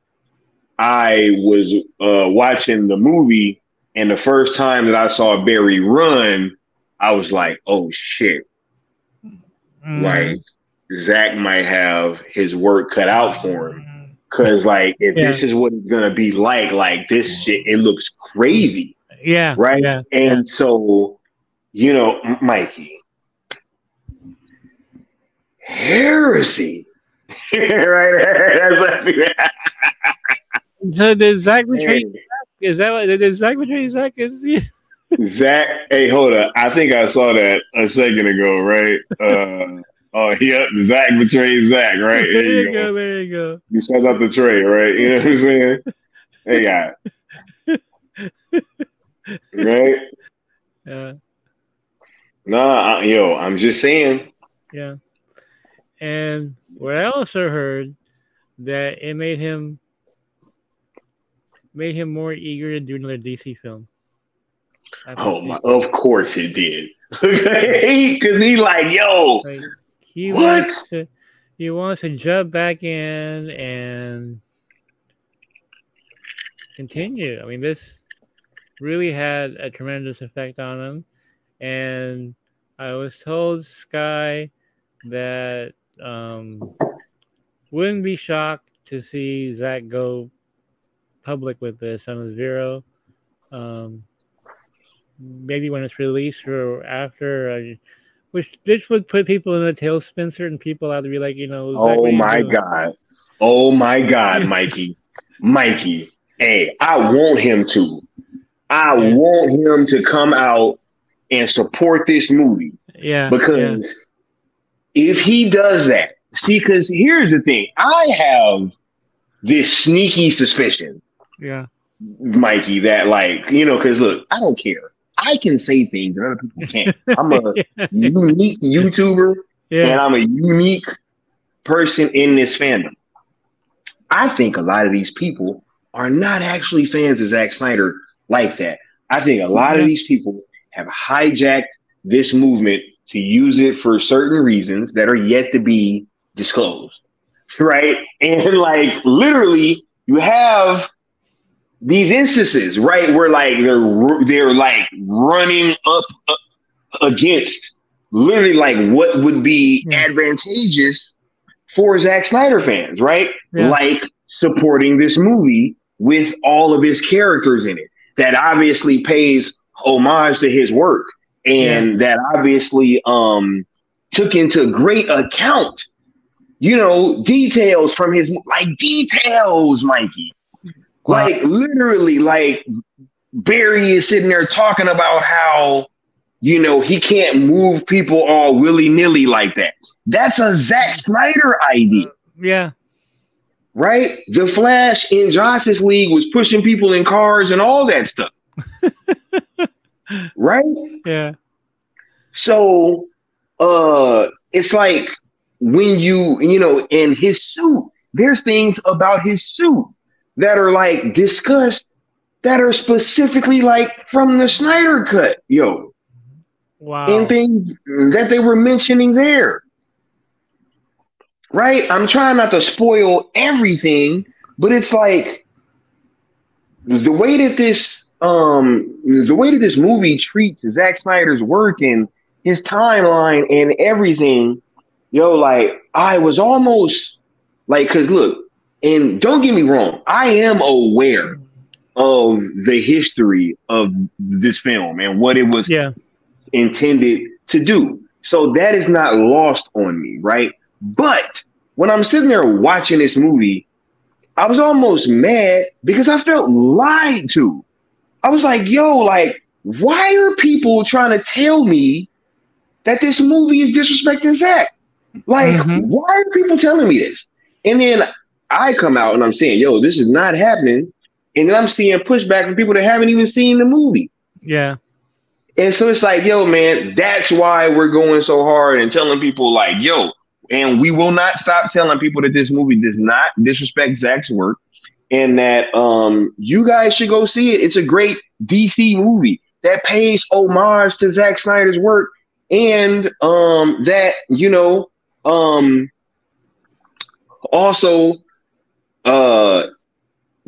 I was watching the movie and the first time that I saw Barry run, I was like, oh shit. Like Zach might have his work cut out for him. Cause like if this is what it's gonna be like this shit, it looks crazy. Yeah. Right. Yeah. And so, you know, Mikey. Heresy. Right? So did Zach betray Zach? Is that what did Zach betray Zach? Zach, hey, hold up. I think I saw that a second ago, right? Yep, Zach betrayed Zach, right? There you go. You set up the tray, right? You know what I'm saying? Hey, guy. Right? Yeah. Nah, I'm just saying. Yeah. And what I also heard, that it made him more eager to do another DC film. Oh my! Of course it did. Because he like, yo, like, he what? wants to jump back in and continue. I mean, this really had a tremendous effect on him, and I was told, Sky, that wouldn't be shocked to see Zach go public with this on his Vero. Maybe when it's released or after, which this would put people in a tailspin. Certain people have to be like, you know, Zach, oh my God, Mikey. Hey, I want him to. I want him to come out and support this movie. Yeah. Because if he does that, see, because here's the thing. I have this sneaky suspicion, Mikey, that like, you know, because look, I don't care. I can say things that other people can't. I'm a unique YouTuber and I'm a unique person in this fandom. I think a lot of these people are not actually fans of Zack Snyder like that. I think a lot of these people have hijacked this movement to use it for certain reasons that are yet to be disclosed. Right? And like literally you have these instances, right, where like they're like running up against literally like what would be advantageous for Zack Snyder fans, right? Like supporting this movie with all of his characters in it that obviously pays homage to his work and that obviously took into great account details from his, like, details, Mikey. Wow. Like, literally, like, Barry is sitting there talking about how, he can't move people all willy-nilly like that. That's a Zack Snyder idea. Yeah. Right? The Flash in Justice League was pushing people in cars and all that stuff. Right? Yeah. So, it's like when in his suit, there's things about his suit that are like discussed that are specifically like from the Snyder cut, Wow. and things that they were mentioning there. Right? I'm trying not to spoil everything, but it's like the way that this movie treats Zack Snyder's work and his timeline and everything, like, I was almost like, because look, and don't get me wrong, I am aware of the history of this film and what it was intended to do. So that is not lost on me, right? But when I'm sitting there watching this movie, I was almost mad because I felt lied to. I was like, like, why are people trying to tell me that this movie is disrespecting Zack? Like, why are people telling me this? And then I come out and I'm saying, this is not happening. And then I'm seeing pushback from people that haven't even seen the movie. Yeah. And so it's like, man, that's why we're going so hard and telling people like, and we will not stop telling people that this movie does not disrespect Zack's work and that you guys should go see it. It's a great DC movie that pays homage to Zack Snyder's work and that, also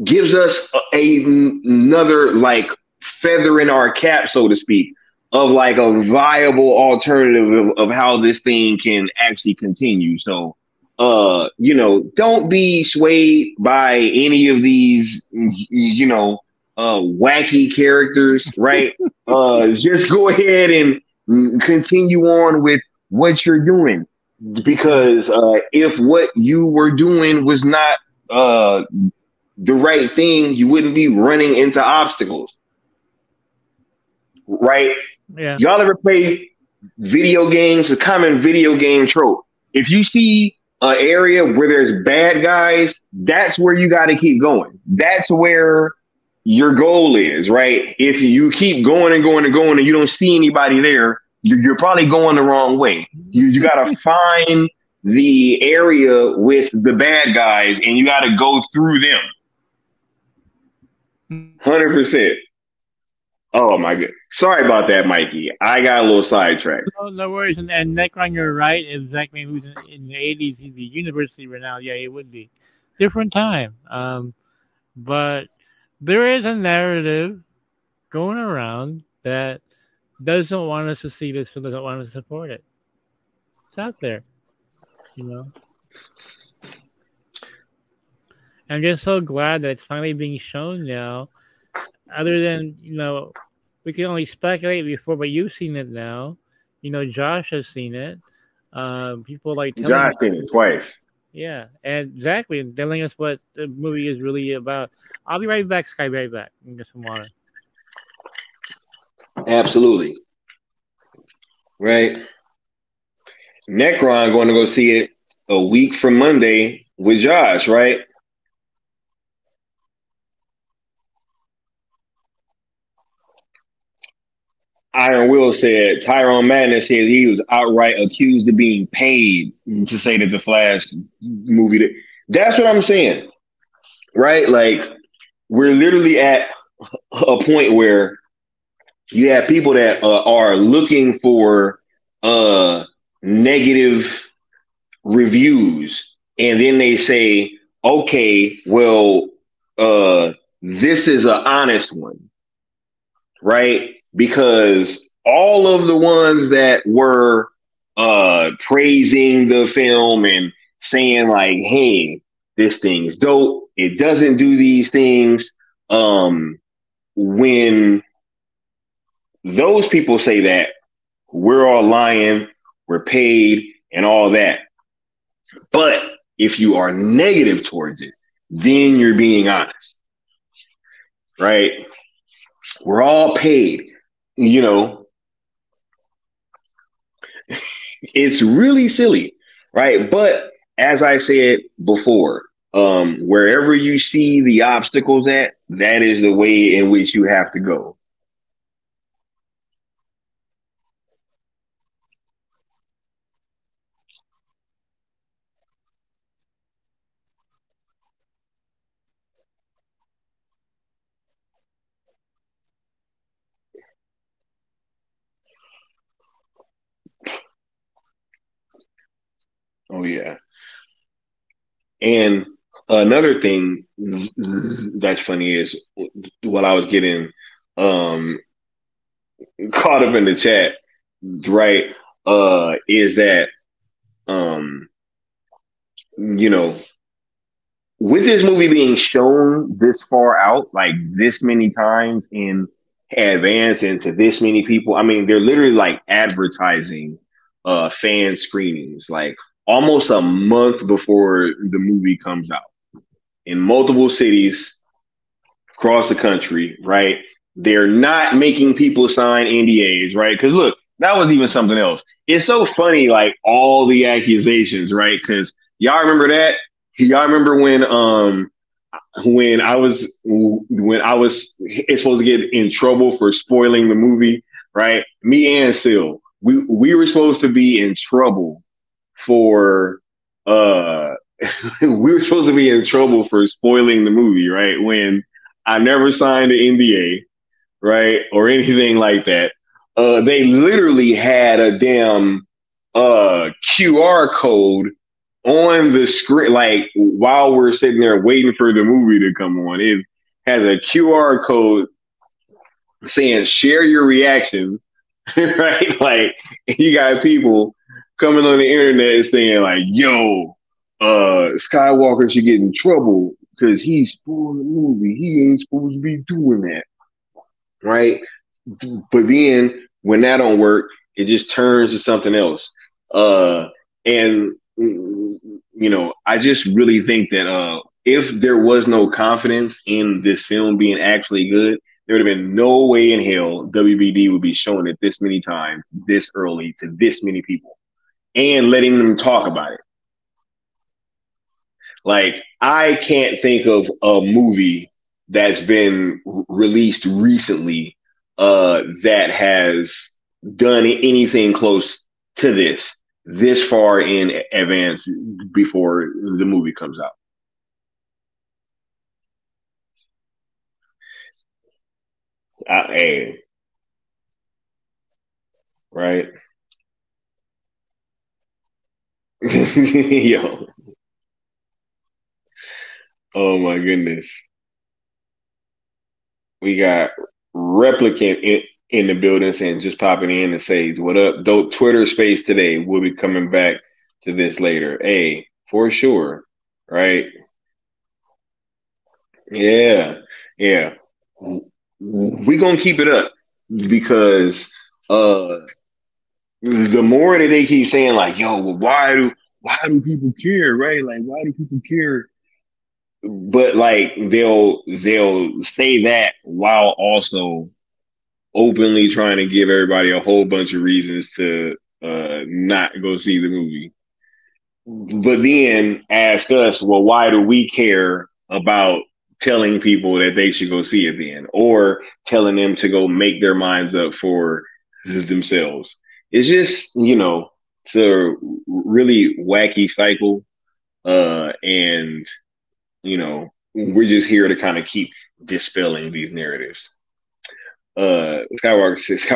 gives us another like feather in our cap, so to speak, of like a viable alternative of how this thing can actually continue. So, don't be swayed by any of these, wacky characters, right? Just go ahead and continue on with what you're doing. Because if what you were doing was not the right thing, you wouldn't be running into obstacles. Right? Yeah. Y'all ever play video games? A common video game trope. If you see an area where there's bad guys, that's where you got to keep going. That's where your goal is, right? If you keep going and going and going and you don't see anybody there, you're probably going the wrong way. You got to find the area with the bad guys and you got to go through them. 100%. Oh my god! Sorry about that, Mikey. I got a little sidetracked. No worries. And Necron, you're right. If Zack maybe was in the '80s, he'd be university right now. Yeah, it would be different time. But there is a narrative going around that doesn't want us to see this, so doesn't want us to support it. It's out there, I'm just so glad that it's finally being shown now. Other than, we can only speculate before, but you've seen it now. Josh has seen it. People like Josh seen it twice. Yeah, and exactly telling us what the movie is really about. I'll be right back, Sky. Right back. And get some water. Absolutely. Right. Necron going to go see it a week from Monday with Josh, right? Iron Will said Tyrone Madness said he was outright accused of being paid to say that the Flash movie. That's what I'm saying, right? Like, we're literally at a point where you have people that are looking for negative reviews, and then they say, okay, well, this is an honest one, right? Because all of the ones that were praising the film and saying like, hey, this thing's dope, it doesn't do these things, when those people say that, we're all lying, we're paid, and all that. But if you are negative towards it, then you're being honest, right? We're all paid, you know. It's really silly, right? But as I said before, wherever you see the obstacles at, that is the way in which you have to go. Oh yeah. And another thing that's funny is while I was getting um caught up in the chat, right? Is that um you know, with this movie being shown this far out, like this many times in advance and to this many people, I mean, they're literally like advertising fan screenings, like almost a month before the movie comes out in multiple cities across the country, right? They're not making people sign NDAs, right? Because look, that was even something else. It's so funny, like all the accusations, right? Because y'all remember that? Y'all remember when I was it's supposed to get in trouble for spoiling the movie, right? Me and Sil, we were supposed to be in trouble for we were supposed to be in trouble for spoiling the movie, right? When I never signed an NDA, right, or anything like that. They literally had a damn QR code on the screen, like while we're sitting there waiting for the movie to come on. It has a QR code saying "share your reactions," right? Like you got people coming on the internet saying like, "Yo, Skywalker should get in trouble because he spoiled the movie. He ain't supposed to be doing that." Right? But then when that don't work, it just turns to something else. And I just really think that if there was no confidence in this film being actually good, there would have been no way in hell WBD would be showing it this many times, this early to this many people, and letting them talk about it. Like, I can't think of a movie that's been released recently that has done anything close to this far in advance before the movie comes out. Hey, right? Yo, oh my goodness. We got Replicant in the building saying just popping in and say, what up? Dope Twitter space today. We'll be coming back to this later. Hey, for sure. Right? Yeah. Yeah. We gonna keep it up because the more that they keep saying like, yo, well, why do people care? Right? Like, why do people care? But like they'll say that while also openly trying to give everybody a whole bunch of reasons to not go see the movie. But then ask us, well, why do we care about telling people that they should go see it then, or telling them to go make their minds up for themselves? It's just, it's a really wacky cycle. And, we're just here to kind of keep dispelling these narratives. Skywalker says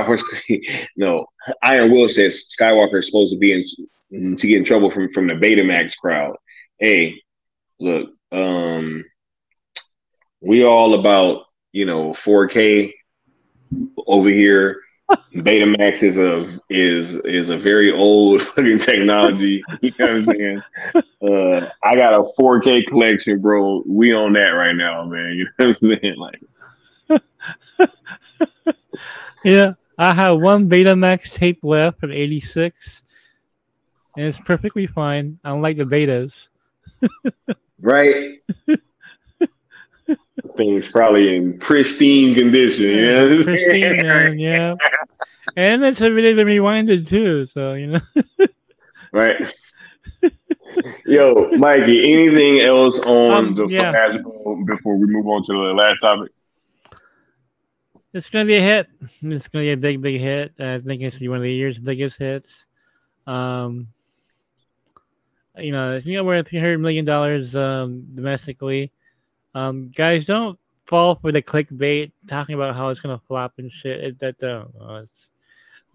no. Iron Will says Skywalker is supposed to be to get in trouble from the Betamax crowd. Hey, look, we all about 4K over here. Betamax is a very old fucking technology. You know what I'm saying? I got a 4K collection, bro. We on that right now, man. You know what I'm saying? Like. Yeah, I have one Betamax tape left from '86. and it's perfectly fine. Unlike the betas. Right? Thing's probably in pristine condition. You know what I'm Pristine, saying? man. Yeah, and it's already been rewinded too. So Right. Yo, Mikey, anything else on the Yeah, Flash before we move on to the last topic? it's gonna be a hit. It's gonna be a big, big hit. I think it's one of the year's biggest hits. Um, worth $300 million domestically. Guys, don't fall for the clickbait talking about how it's gonna flop and shit.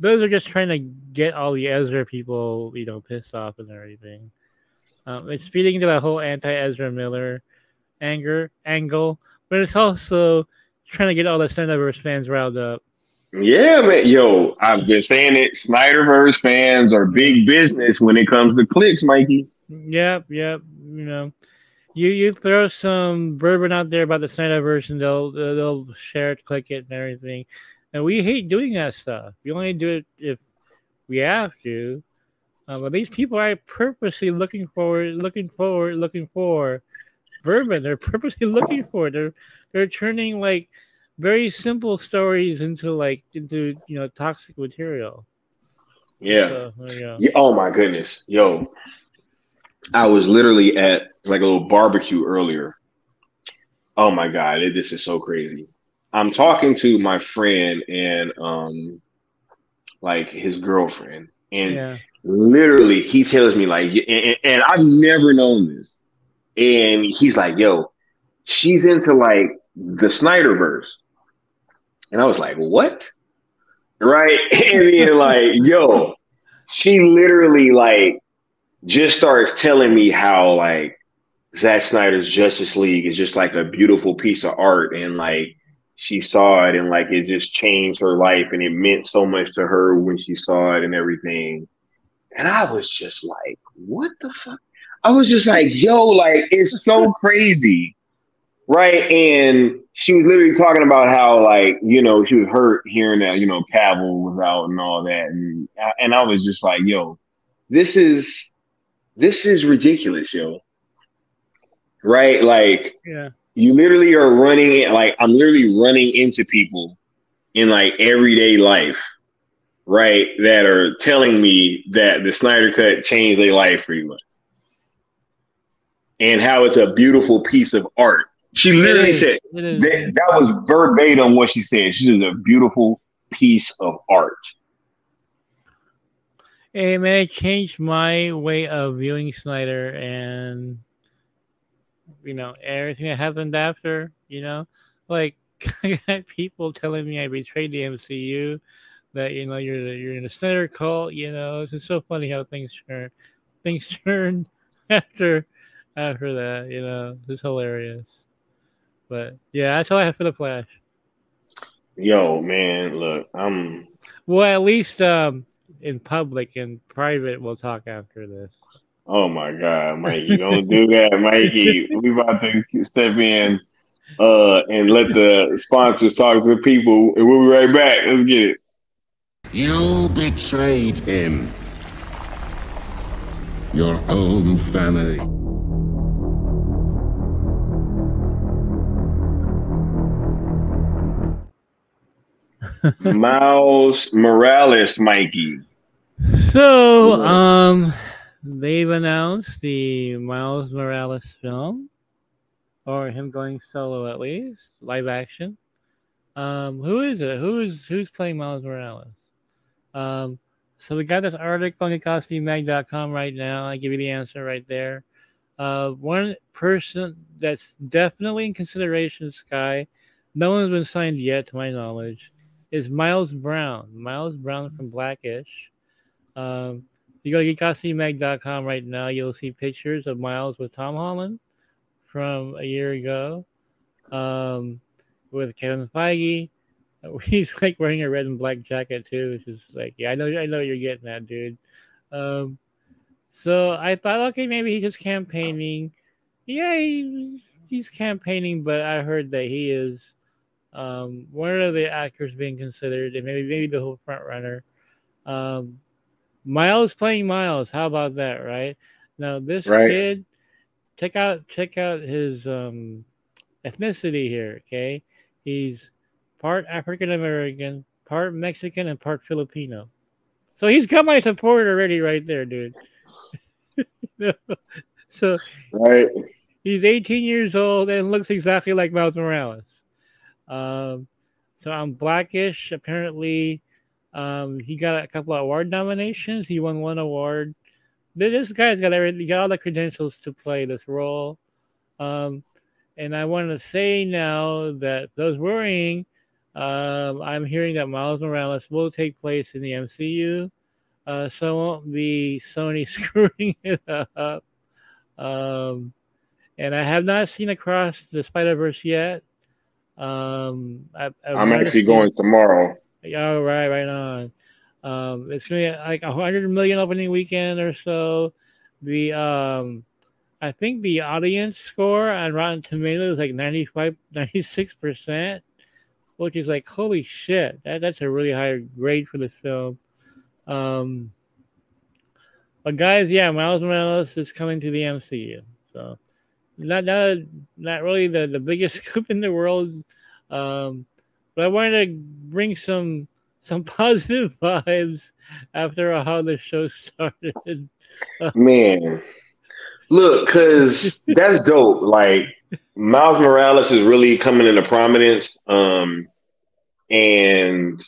Those are just trying to get all the Ezra people, pissed off and everything. It's feeding into that whole anti-Ezra Miller angle, but it's also trying to get all the Snyderverse fans riled up. Yeah, man. Yo, I've been saying it. Snyderverse fans are big business when it comes to clicks, Mikey. Yep. You throw some bourbon out there about the Snyderverse, and they'll share it, click it, and everything. And we hate doing that stuff. We only do it if we have to. But these people are purposely looking for bourbon. They're purposely looking for it. They're turning like very simple stories into toxic material. Yeah. So, yeah. Oh my goodness. Yo, I was literally at like a little barbecue earlier. Oh my God, this is so crazy. I'm talking to my friend and like his girlfriend, and literally he tells me like, and I've never known this, and he's like, yo, she's into like the Snyderverse, and I was like, what? Right? And then like, yo, she literally like just starts telling me how like Zack Snyder's Justice League is just like a beautiful piece of art, and like she saw it and like it just changed her life and it meant so much to her when she saw it and everything. And I was just like, what the fuck? I was just like, yo, like it's so crazy. Right. And she was literally talking about how like, she was hurt hearing that, Cavill was out and all that. And I was just like, yo, this is ridiculous, yo. Right? Like, you literally are running, like, I'm literally running into people in like everyday life, right? That are telling me that the Snyder Cut changed their life pretty much. And how it's a beautiful piece of art. She literally said that was verbatim what she said. She was a beautiful piece of art. Hey man, it changed my way of viewing Snyder and everything that happened after, like I got people telling me I betrayed the MCU, that you're in a Snyder cult, it's just so funny how things turn after that, it's hilarious. But yeah, that's all I have for the Flash. Yo, man, look, well, at least in public. In private, we'll talk after this. Oh my God, Mikey, don't do that, Mikey. We about to step in and let the sponsors talk to the people, and we'll be right back. Let's get it. You betrayed him. Your own family. Miles Morales, Mikey. So, they've announced the Miles Morales film, or him going solo at least, live action. Who is it? Who's playing Miles Morales? So we got this article on GetCostumeMag.com right now. I give you the answer right there. One person that's definitely in consideration, Sky, no one's been signed yet, to my knowledge, is Miles Brown. Miles Brown from Blackish. You go to GetCostumeMag.com right now, you'll see pictures of Miles with Tom Holland from a year ago, with Kevin Feige. He's like wearing a red and black jacket too, which is like, yeah, I know you're getting that, dude. So I thought, okay, maybe he's just campaigning. Yeah, he's campaigning, but I heard that he is one of the actors being considered, and maybe the whole front runner. Miles playing Miles. How about that, right? Now this Right. kid, check out his ethnicity here. Okay, he's part African American, part Mexican, and part Filipino. So he's got my support already, right there, dude. So Right. he's 18 years old and looks exactly like Miles Morales. Um, so I'm Blackish. Apparently, he got a couple of award nominations. He won one award. This guy's got everything, got all the credentials to play this role. Um, and I want to say now that those worrying, I'm hearing that Miles Morales will take place in the MCU. So it won't be Sony screwing it up. And I have not seen Across the Spider-Verse yet. I'm actually going tomorrow. Oh, right on. It's gonna be like 100 million opening weekend or so. The I think the audience score on Rotten Tomatoes is like 96%, which is like holy shit. That's a really high grade for this film. But guys, yeah, Miles Morales is coming to the MCU. So not really the biggest scoop in the world. But I wanted to bring some positive vibes after how the show started. Man, look, because that's dope. Like, Miles Morales is really coming into prominence. And, with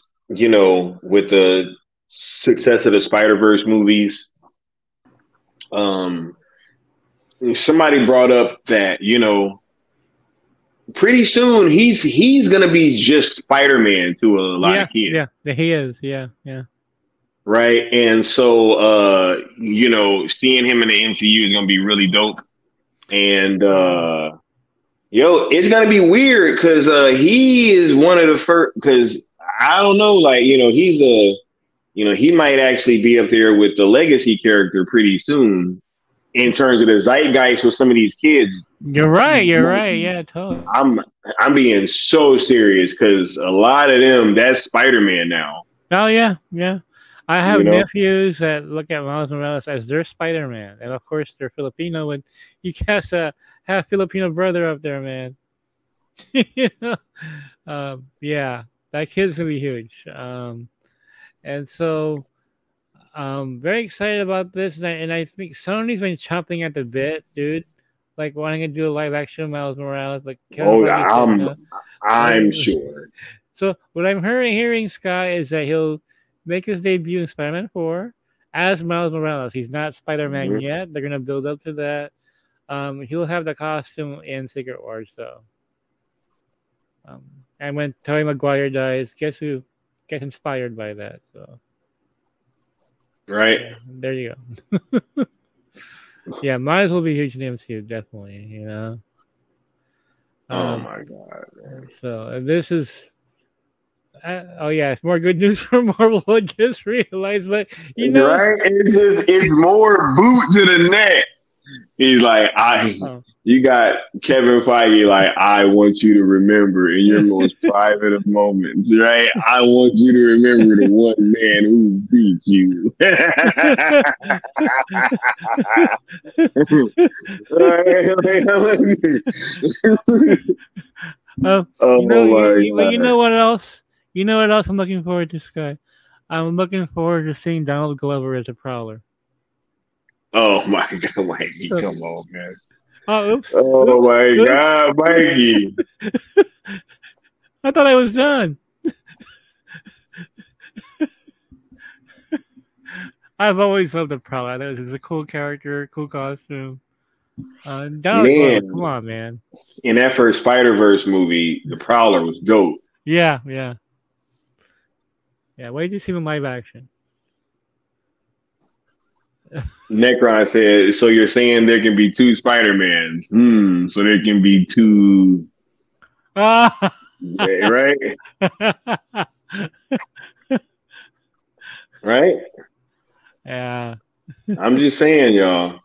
the success of the Spider-Verse movies, somebody brought up that, pretty soon he's gonna be just Spider-Man to a lot of kids. Yeah, he is. Yeah. Right. And so seeing him in the MCU is gonna be really dope. And it's gonna be weird because he is one of the first, because I don't know, like, he's he might actually be up there with the legacy character pretty soon in terms of the zeitgeist with some of these kids. You're right. Yeah, totally. I'm being so serious because a lot of them, that's Spider-Man now. Oh yeah. I have nephews that look at Miles Morales as their Spider-Man, and of course they're Filipino. And you cast a half Filipino brother up there, man. Yeah, that kid's gonna be huge. And so very excited about this, and I think Sony's been chomping at the bit, dude. Like wanting to do a live action Miles Morales, but I'm sure. So what I'm hearing, Sky, is that he'll make his debut in Spider-Man 4 as Miles Morales. He's not Spider-Man yet. They're gonna build up to that. He'll have the costume in Secret Wars, though. And when Tobey Maguire dies, guess who gets inspired by that? So, right, there you go. Yeah, might as well be huge in the MCU, definitely. Oh my god! Man. So this is. It's more good news for Marvel. I just realized, but right? It's more boot to the neck. He's like, you got Kevin Feige, like, I want you to remember in your most private of moments, right? I want you to remember the one man who beat you. You know what else? You know what else I'm looking forward to, Sky? I'm looking forward to seeing Donald Glover as a Prowler. Oh my god, Mikey, come on, man. Oh, oops. Oh my god, Mikey. I thought I was done. I've always loved the Prowler. He's a cool character, cool costume. Donald Glover, come on, man. In that first Spider-Verse movie, the Prowler was dope. Yeah. Wait till you see him in live action. Necron said, so you're saying there can be two Spider-Mans. So there can be two... right? Right? Yeah. I'm just saying, y'all.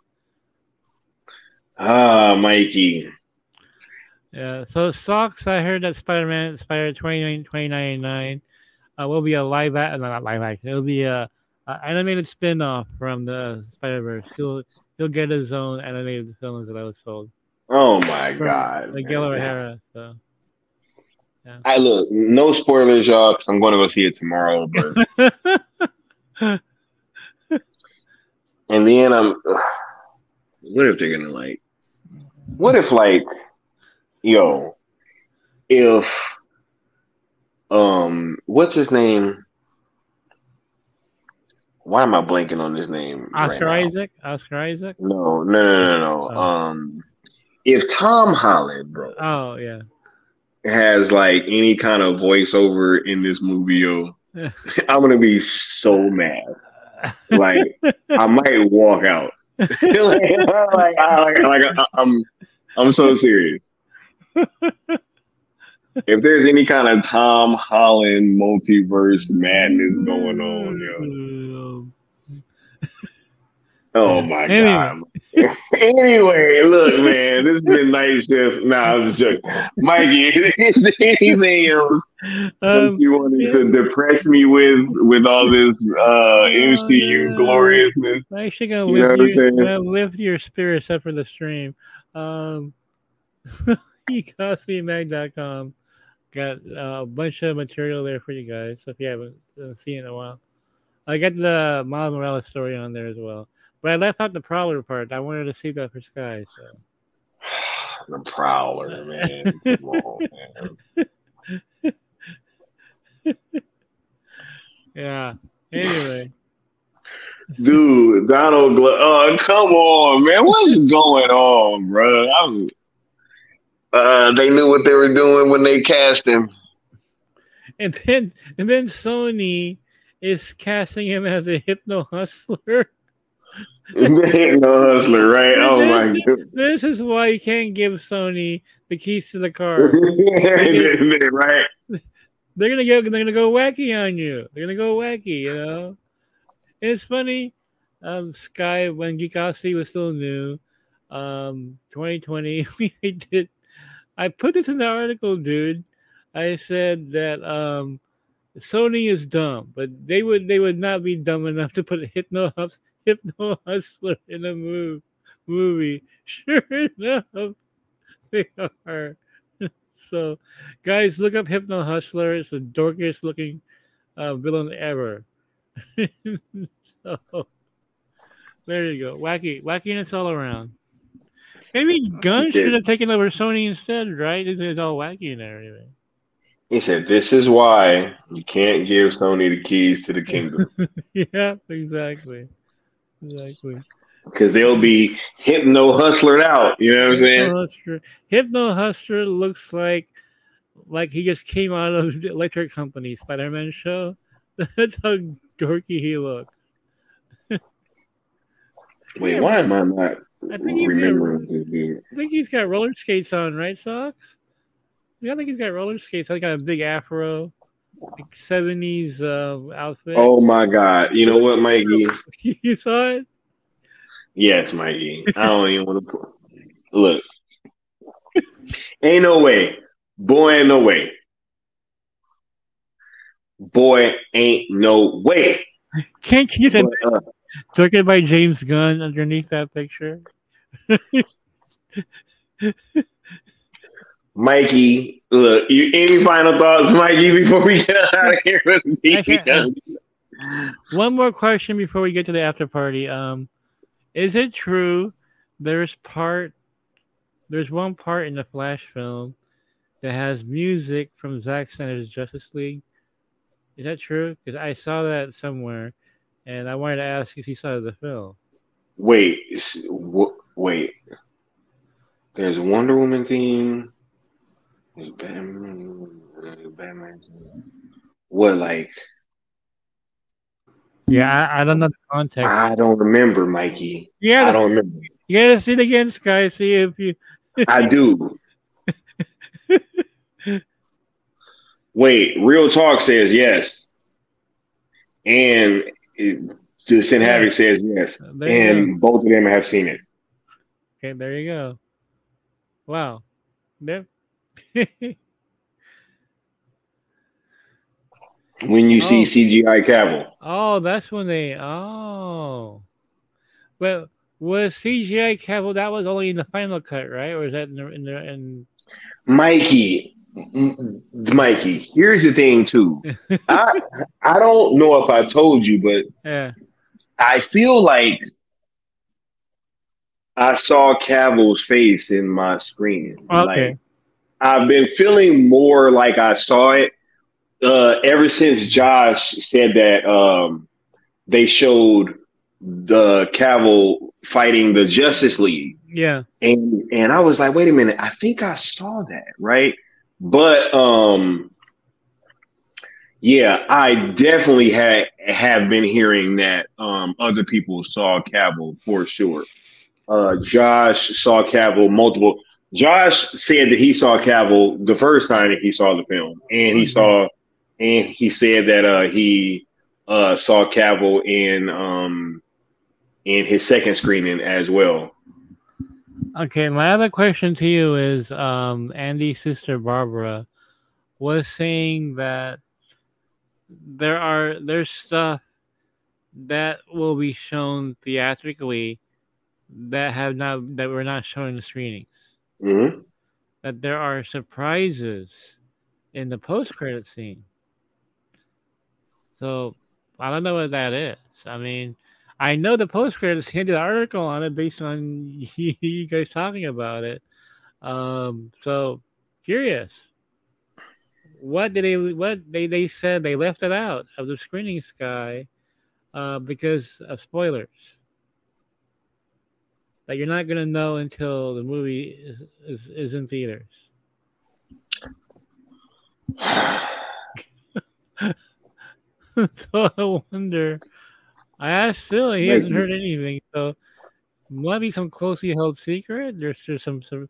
Mikey. Yeah, so Socks, I heard that Spider 2099 will be a not live action. It'll be a animated spin-off from the Spider-Verse. He'll get his own animated films that I was told Oh my from God, Miguel man. O'Hara. So yeah. I look, no spoilers, y'all, because I'm going to go see it tomorrow. But and then what if they're gonna like? What if like, yo, if what's his name? Why am I blanking on his name right Oscar now? Isaac. Oscar Isaac. No. Oh. If Tom Holland, bro, Oh yeah. has like any kind of voiceover in this movie, yo, I'm gonna be so mad. Like I might walk out. I'm so serious. If there's any kind of Tom Holland multiverse madness going on, yo. Oh my God. Anyway, look, man, this has been Night Shift. Nah, I'm just joking. Mikey, is there anything else that you wanted to depress me with all this MCU gloriousness? I'm actually gonna You know what I'm saying? lift your spirits up for the stream. eCoffeeMag.com got a bunch of material there for you guys. So if you haven't seen it in a while, I got the Miles Morales story on there as well. But I left out the Prowler part. I wanted to see that for Sky. So. The Prowler, man. Come on, man. Yeah. Anyway. Dude, Donald come on, man. What's going on, bro? They knew what they were doing when they cast him. And then Sony is casting him as a hypno hustler. Hypno hustler, right? Oh my God. This is why you can't give Sony the keys to the car. Right? They're gonna go wacky on you. They're gonna go wacky, you know. It's funny. Sky, when Geekosity was still new, 2020, I put this in the article, dude. I said that Sony is dumb, but they would not be dumb enough to put a Hypno Hustler in a movie. Sure enough, they are. So, guys, look up Hypno Hustler. It's the dorkiest looking villain ever. So, there you go. Wackiness all around. Maybe Gunn should have taken over Sony instead, right? It's all wacky and everything. He said, "This is why you can't give Sony the keys to the kingdom." Yeah, exactly. Because they'll be Hypno Hustlered out. You know what I'm saying? Hypno Hustler looks like he just came out of the Electric Company Spider-Man show. That's how dorky he looks. Wait, why am I not remembering this dude? I think he's got roller skates on, right, Socks? Yeah, I think he's got roller skates. I got a big afro, like 70s outfit. Oh my God! You know what, Mikey? You saw it? Yes, Mikey. I don't even want to look. Ain't no way, boy. Ain't no way, boy. Ain't no way. Can't you just directed by James Gunn underneath that picture? Mikey, look, any final thoughts, Mikey, before we get out of here? One more question before we get to the after party. Is it true there's one part in the Flash film that has music from Zack Snyder's Justice League? Is that true? Because I saw that somewhere, and I wanted to ask if you saw the film. Wait. There's Wonder Woman theme. There's Batman. What, like? Yeah, I don't know the context. I don't remember, Mikey. I don't remember. You gotta see it again, Sky. See if you. I do. Wait, Real Talk says yes, and Sin Havoc says yes, and both of them have seen it. Okay, there you go. Wow. Yep. when you see CGI Cavill. Oh, that's when they. Oh, but was CGI Cavill that was only in the final cut, right? Or is that in Mikey, here's the thing too. I don't know if I told you, but yeah. I feel like I saw Cavill's face in my screen. Okay. Like I've been feeling more like I saw it ever since Josh said that they showed the Cavill fighting the Justice League. Yeah. And I was like, wait a minute, I think I saw that, right? But yeah, I definitely have been hearing that other people saw Cavill for sure. Josh saw Cavill multiple. Josh said that he saw Cavill the first time that he saw the film, and he said that he saw Cavill in his second screening as well. Okay, my other question to you is Andy's sister Barbara was saying that there's stuff that will be shown theatrically that we're not showing in the screenings. Mm-hmm. That there are surprises in the post-credit scene. So I don't know what that is. I mean, I know the post-credit scene. I did an article on it based on you guys talking about it. So curious. What they said they left it out of the screening sky because of spoilers that you're not gonna know until the movie is in theaters. So I wonder. I asked Silly, he hasn't heard anything, so might be some closely held secret. There's some. I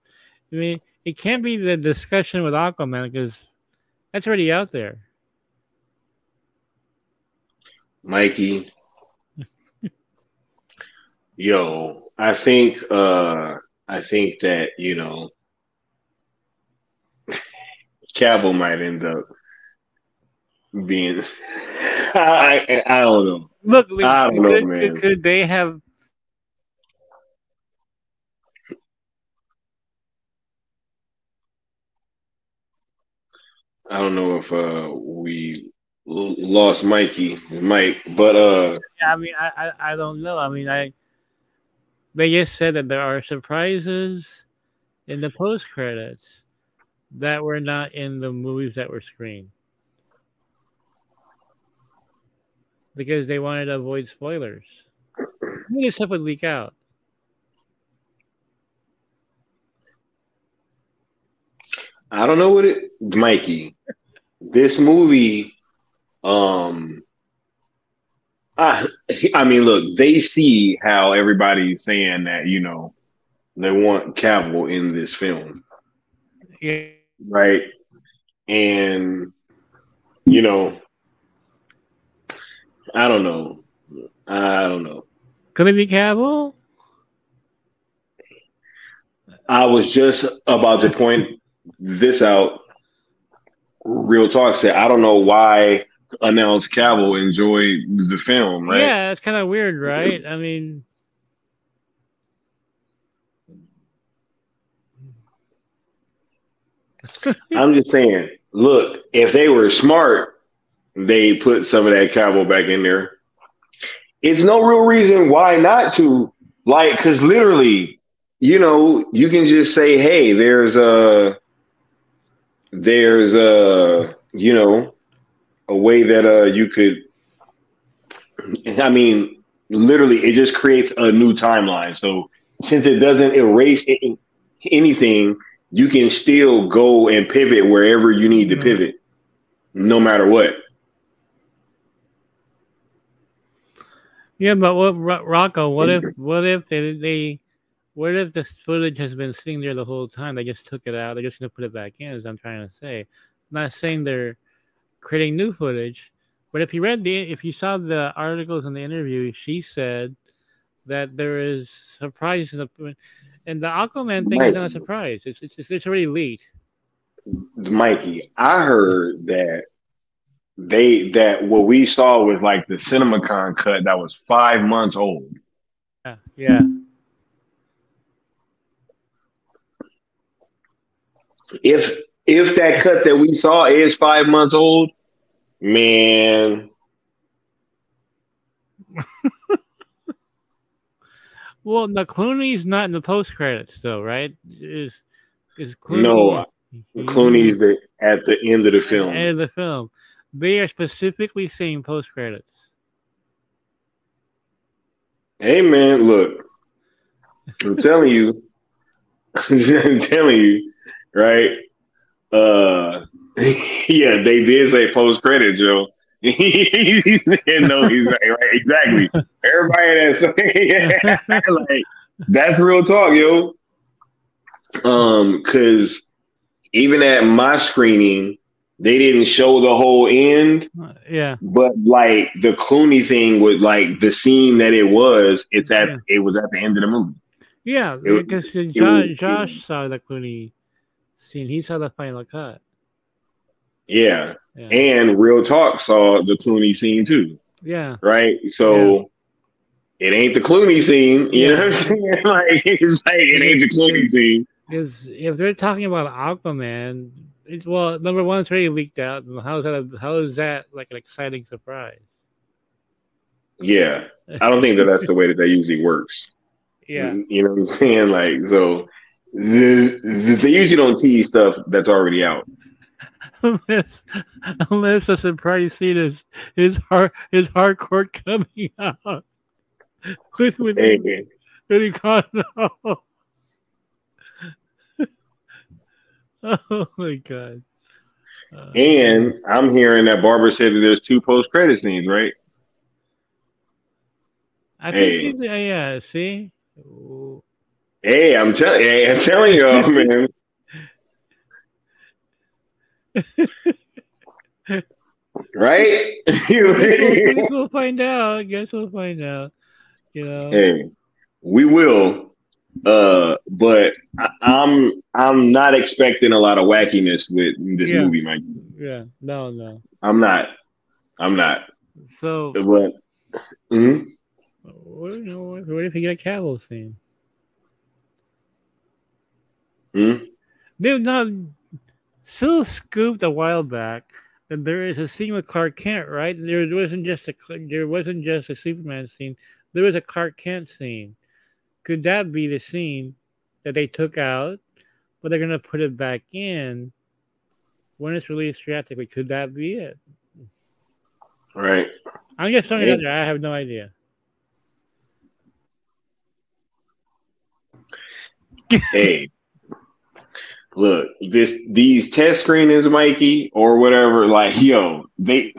mean, it can't be the discussion with Aquaman because that's already out there. Mikey, yo, I think that Cavill might end up being. I don't know. Look, I don't know, man. Could they have? I don't know if we lost Mike, but Yeah, I mean, I don't know. I mean, they just said that there are surprises in the post credits that were not in the movies that were screened because they wanted to avoid spoilers. This stuff would leak out. I don't know what it, Mikey. This movie, I mean, look, they see how everybody's saying that they want Cavill in this film, Yeah. right? And I don't know. Could it be Cavill? I was just about to point this out. Real talk said, I don't know why announced Cavill enjoyed the film, right? Yeah, it's kind of weird, right? I mean, I'm just saying, look, if they were smart, they put some of that Cavill back in there. It's no real reason why not to, like, because literally, you can just say, hey, there's a way that you could. I mean, literally, it just creates a new timeline. So since it doesn't erase anything, you can still go and pivot wherever you need to pivot, no matter what. Yeah, but Rocco? What if what if the footage has been sitting there the whole time? They just took it out. They're just gonna put it back in. As I'm trying to say, I'm not saying they're creating new footage, but if you saw the articles and the interview, she said that there is surprise in and the Aquaman thing is not a surprise. It's already leaked. Mikey, I heard that what we saw was like the CinemaCon cut that was 5 months old. Yeah. If that cut that we saw is 5 months old, man. Well, the Clooney's not in the post credits though, right? Is Clooney? No, Clooney's at the end of the film. At the end of the film, they are specifically saying post credits. Hey man, look, I'm telling you, right? Yeah, they did say post credits, Joe. No, he's right. Exactly. Everybody that's like that's real talk, yo. Because even at my screening, they didn't show the whole end. Yeah. But like the Clooney thing was like the scene that it was at the end of the movie. Yeah, because Josh saw the Clooney scene. He saw the final cut. Yeah. And Real Talk saw the Clooney scene too. Yeah. Right? So it ain't the Clooney scene. You know what I'm saying? Like, it's like it ain't the Clooney scene. Because if they're talking about Aquaman, number one, it's already leaked out. How is that like an exciting surprise? Yeah. I don't think that's the way that usually works. Yeah. You know what I'm saying? Like, so they usually don't tease stuff that's already out. Unless the surprise scene is hardcore coming out with any condom. Oh my god! And I'm hearing that Barbara said that there's 2 post-credit scenes, right? I think see. Hey, I'm telling you, man. Right? Guess we'll find out. You know. Hey, we will. But I'm not expecting a lot of wackiness with this movie, Mike. Yeah, no. I'm not. So, but what if you get a Cavill scene? They've not still scooped a while back that there is a scene with Clark Kent, right? There wasn't just a Superman scene. There was a Clark Kent scene. Could that be the scene that they took out, but they're gonna put it back in when it's released theatrically? Could that be it? Right. I'm just throwing it out there. I have no idea. Hey, look, these test screenings, Mikey, or whatever, like, yo, they.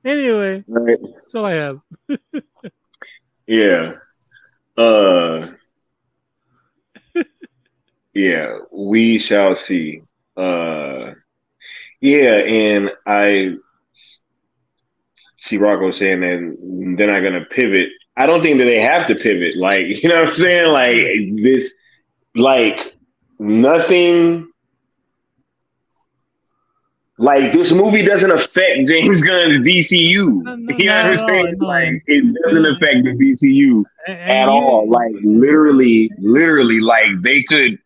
Anyway, right. That's all I have. Yeah. Yeah, we shall see. Yeah, and I see Rocco saying that they're not gonna pivot. I don't think that they have to pivot. Like, you know what I'm saying? Like this, like nothing. Like this movie doesn't affect James Gunn's DCU. You know what I'm saying? Like it doesn't affect the DCU at all. Like literally, like they could.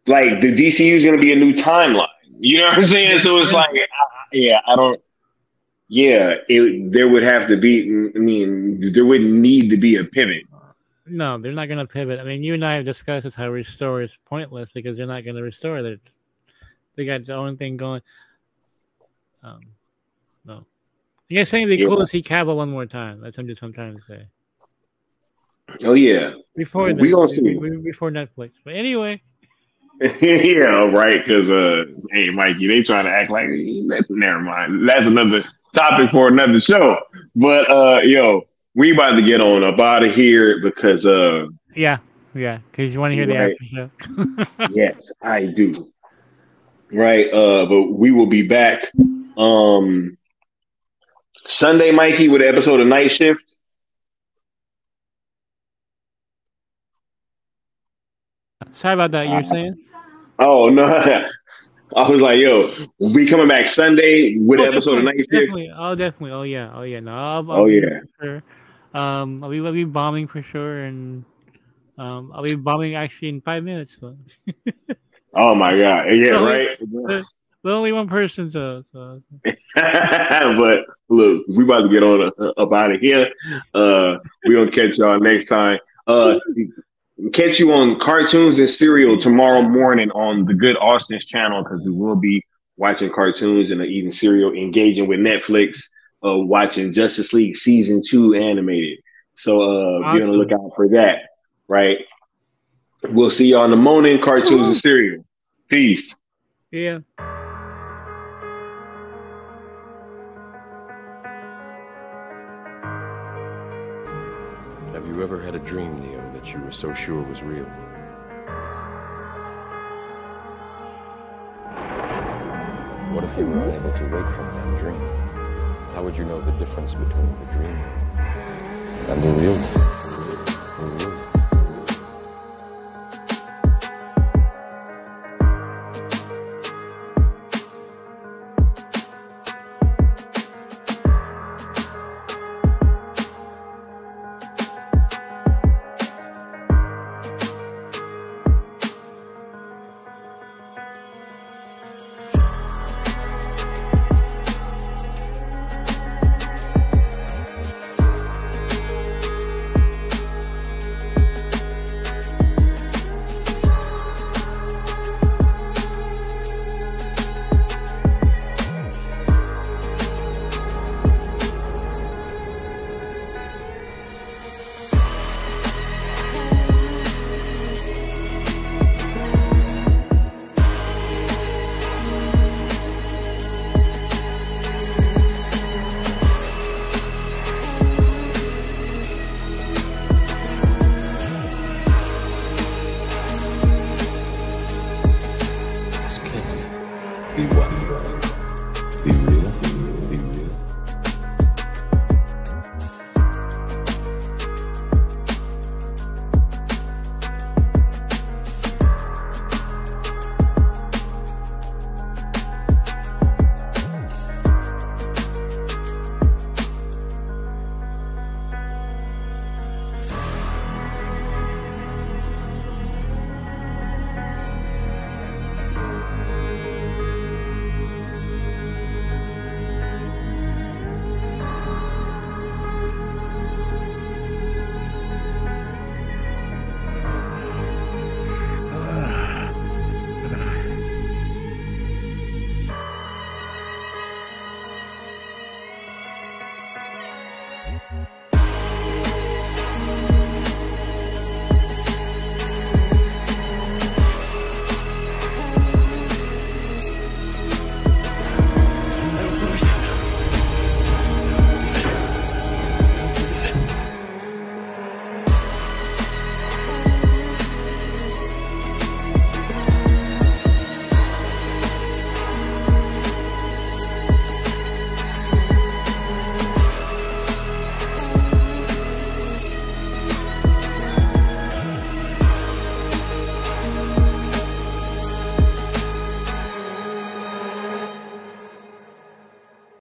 Like the DCU is going to be a new timeline. You know what I'm saying? So it's like, I don't. Yeah, there would have to be. I mean, there wouldn't need to be a pivot. No, they're not going to pivot. I mean, you and I have discussed how restore is pointless because they're not going to restore it. They got their own thing going. No. You guys saying it'd be cool to see Cavill one more time. That's what I'm trying to say. Oh yeah. Before Netflix. But anyway. Yeah, right. Because hey, Mikey, they trying to act like never mind. That's another topic for another show. But yo, we about to get on up out of here because yeah, because you want to hear the after show. Yes, I do. Right, but we will be back Sunday, Mikey, with an episode of Night Shift. Sorry about that. You're saying? Oh no, I was like, yo, we coming back Sunday with Oh, an episode of definitely, Night Shift. definitely. Oh, definitely. Oh, yeah. Oh, yeah. No, I'll Oh be yeah. for sure. I'll be bombing for sure, and I'll be bombing actually in 5 minutes. So. Oh my god. Yeah, only, right. the only one person, so. But look, we about to get on up out of here. We gonna catch y'all next time. Catch you on Cartoons and Cereal tomorrow morning on the Good Austin's channel, because we will be watching cartoons and eating cereal, engaging with Netflix, watching Justice League Season 2 animated. So Awesome. be on the lookout for that, right? We'll see y'all in the morning, Cartoons and Cereal. Peace. Yeah. Have you ever had a dream, Neo, that you were so sure was real? What if you were unable to wake from that dream? How would you know the difference between the dream and the real one?